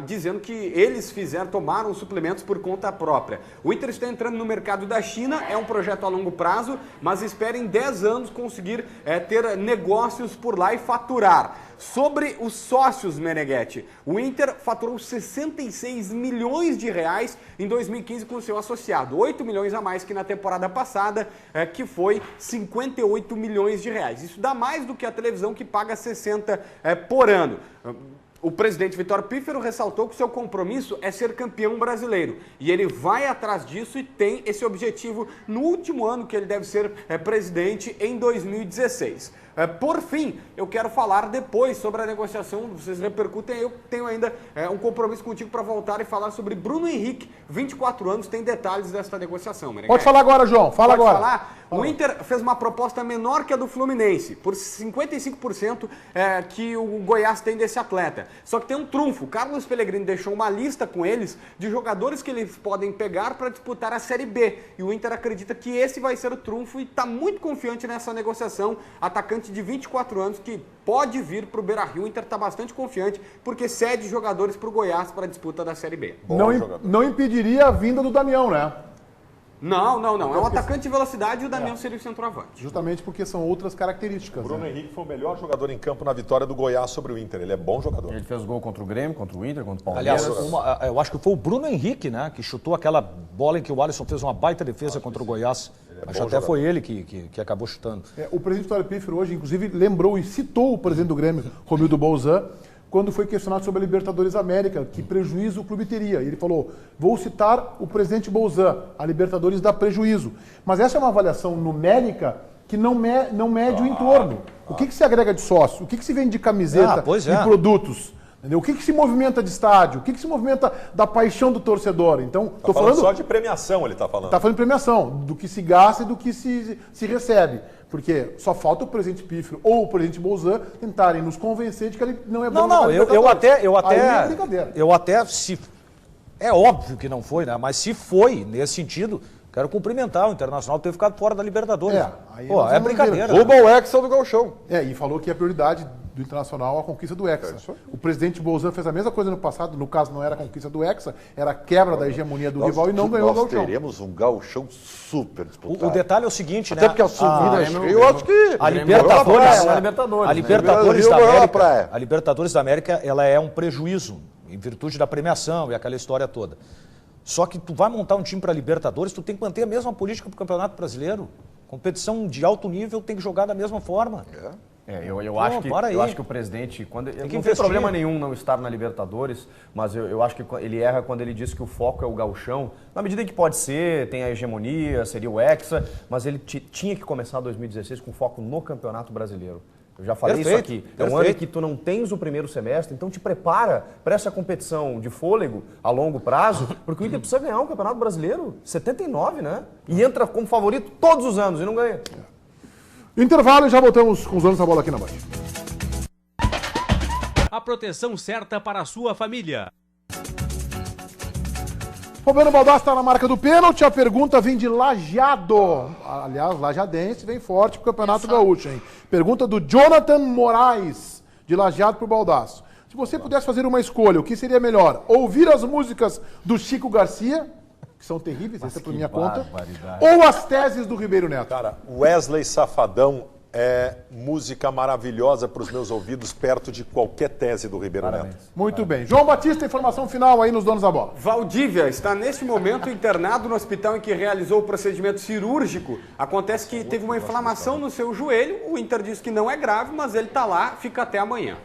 dizendo que eles tomaram suplementos por conta própria. O Inter está entrando no mercado da China, é um projeto a longo prazo, mas espera em 10 anos conseguir ter negócios por lá e faturar. Sobre os sócios, Meneghetti, o Inter faturou 66 milhões de reais em 2015 com o seu associado, 8 milhões a mais que na temporada passada, que foi 58 milhões de reais. Isso dá mais do que a televisão, que paga 60 por ano. O presidente Vitório Pífero ressaltou que o seu compromisso é ser campeão brasileiro. E ele vai atrás disso e tem esse objetivo no último ano que ele deve ser presidente, em 2016. Por fim, eu quero falar depois sobre a negociação, vocês repercutem, eu tenho ainda um compromisso contigo para voltar e falar sobre Bruno Henrique, 24 anos, tem detalhes dessa negociação. Pode falar agora, João, fala agora. Falar? O Inter fez uma proposta menor que a do Fluminense, por 55% que o Goiás tem desse atleta. Só que tem um trunfo, o Carlos Pellegrini deixou uma lista com eles de jogadores que eles podem pegar para disputar a Série B. E o Inter acredita que esse vai ser o trunfo e está muito confiante nessa negociação. Atacante de 24 anos que pode vir para o Beira-Rio. O Inter está bastante confiante porque cede jogadores para o Goiás para a disputa da Série B. Não impediria a vinda do Damião, né? Não. É um atacante de velocidade e o Damião seria o centroavante. Justamente porque são outras características. Bruno Henrique foi o melhor jogador em campo na vitória do Goiás sobre o Inter. Ele é bom jogador. Ele fez gol contra o Grêmio, contra o Inter, contra o Palmeiras. Aliás, eu acho que foi o Bruno Henrique, né, que chutou aquela bola em que o Alisson fez uma baita defesa contra o Goiás. Acho que até foi ele que acabou chutando. O presidente Vitório Pífero hoje, inclusive, lembrou e citou o presidente do Grêmio, Romildo Bolzan, quando foi questionado sobre a Libertadores América, que prejuízo o clube teria. E ele falou, vou citar o presidente Bolzan, a Libertadores dá prejuízo. Mas essa é uma avaliação numérica que não mede o entorno. O que se agrega de sócio? O que se vende de camiseta e produtos? Entendeu? O que se movimenta de estádio? O que se movimenta da paixão do torcedor? Então, tô falando só de premiação, ele está falando. Está falando de premiação, do que se gasta e do que se recebe. Porque só falta o presidente Pífero ou o presidente Bolzan tentarem nos convencer de que ele não é bom. Eu até se é óbvio que não foi, né? Mas se foi nesse sentido, quero cumprimentar o Internacional por ter ficado fora da Libertadores. É brincadeira. Rumo ao Hexa do Gauchão. E falou que a prioridade do Internacional a conquista do Hexa. O presidente Bolzan fez a mesma coisa no passado, no caso não era a conquista do Hexa, era a quebra da hegemonia do rival e não ganhou o Gauchão. Nós teremos um Gauchão super disputado. O detalhe é o seguinte, até porque a eu acho que a Libertadores da América, ela é um prejuízo em virtude da premiação e aquela história toda. Só que tu vai montar um time para Libertadores, tu tem que manter a mesma política para o Campeonato Brasileiro. Competição de alto nível tem que jogar da mesma forma. Eu acho que o presidente, não tem problema nenhum não estar na Libertadores, mas eu acho que ele erra quando ele diz que o foco é o Gauchão. Na medida em que pode ser, tem a hegemonia, seria o Hexa, mas ele tinha que começar 2016 com foco no Campeonato Brasileiro. Eu já falei isso aqui. É um ano em que tu não tens o primeiro semestre, então te prepara para essa competição de fôlego a longo prazo, porque o Inter precisa ganhar um Campeonato Brasileiro, 79, né? E entra como favorito todos os anos e não ganha. Intervalo e já voltamos com os donos da bola aqui na Band. A proteção certa para a sua família. Fabiano Baldassi está na marca do pênalti. A pergunta vem de Lajeado. Aliás, Lajadense vem forte pro Campeonato Gaúcho, hein? Pergunta do Jonathan Moraes, de Lajeado pro Baldassi. Se você pudesse fazer uma escolha, o que seria melhor? Ouvir as músicas do Chico Garcia, que são terríveis, essa é por minha conta, ou as teses do Ribeiro Neto? Cara, Wesley Safadão é música maravilhosa para os meus ouvidos, perto de qualquer tese do Ribeiro Neto. Muito bem. João Batista, informação final aí nos donos da bola. Valdívia está neste momento internado no hospital em que realizou o procedimento cirúrgico. Acontece que teve uma inflamação no seu joelho, o Inter diz que não é grave, mas ele está lá, fica até amanhã.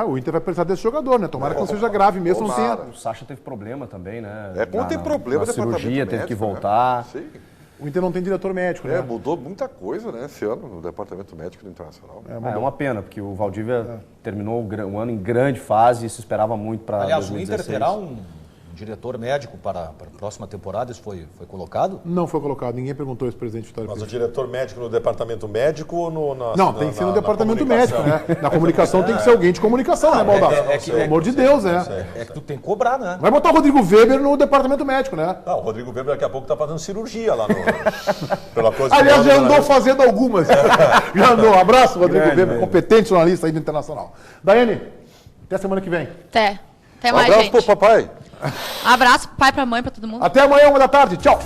O Inter vai precisar desse jogador, né? Tomara que não seja grave mesmo. Não tenha... O Sacha teve problema também, né? Quando tem problema, na cirurgia, teve que voltar. Né? Sim. O Inter não tem diretor médico, né? Mudou muita coisa, né, esse ano no departamento médico do Internacional. É uma pena, porque o Valdívia terminou o ano em grande fase e se esperava muito para 2016. Aliás, o Inter terá um diretor médico para a próxima temporada, isso foi colocado? Não foi colocado, ninguém perguntou isso, presidente Vitório. Mas o diretor médico no departamento médico ou tem que ser no departamento médico, né? Na comunicação tem que ser alguém de comunicação, né, Baldassi? Pelo amor de Deus, né? É que tu tem que cobrar, né? Vai botar o Rodrigo Weber no departamento médico, né? Não, o Rodrigo Weber daqui a pouco tá fazendo cirurgia lá pela coisa. Aliás, já andou fazendo algumas. Já andou. Abraço, Rodrigo Weber, competente jornalista aí do Internacional. Daiane, até semana que vem. Até mais, abraço gente. pro papai. Abraço pro pai, pra mãe, pra todo mundo. Até amanhã, 1 da tarde. Tchau.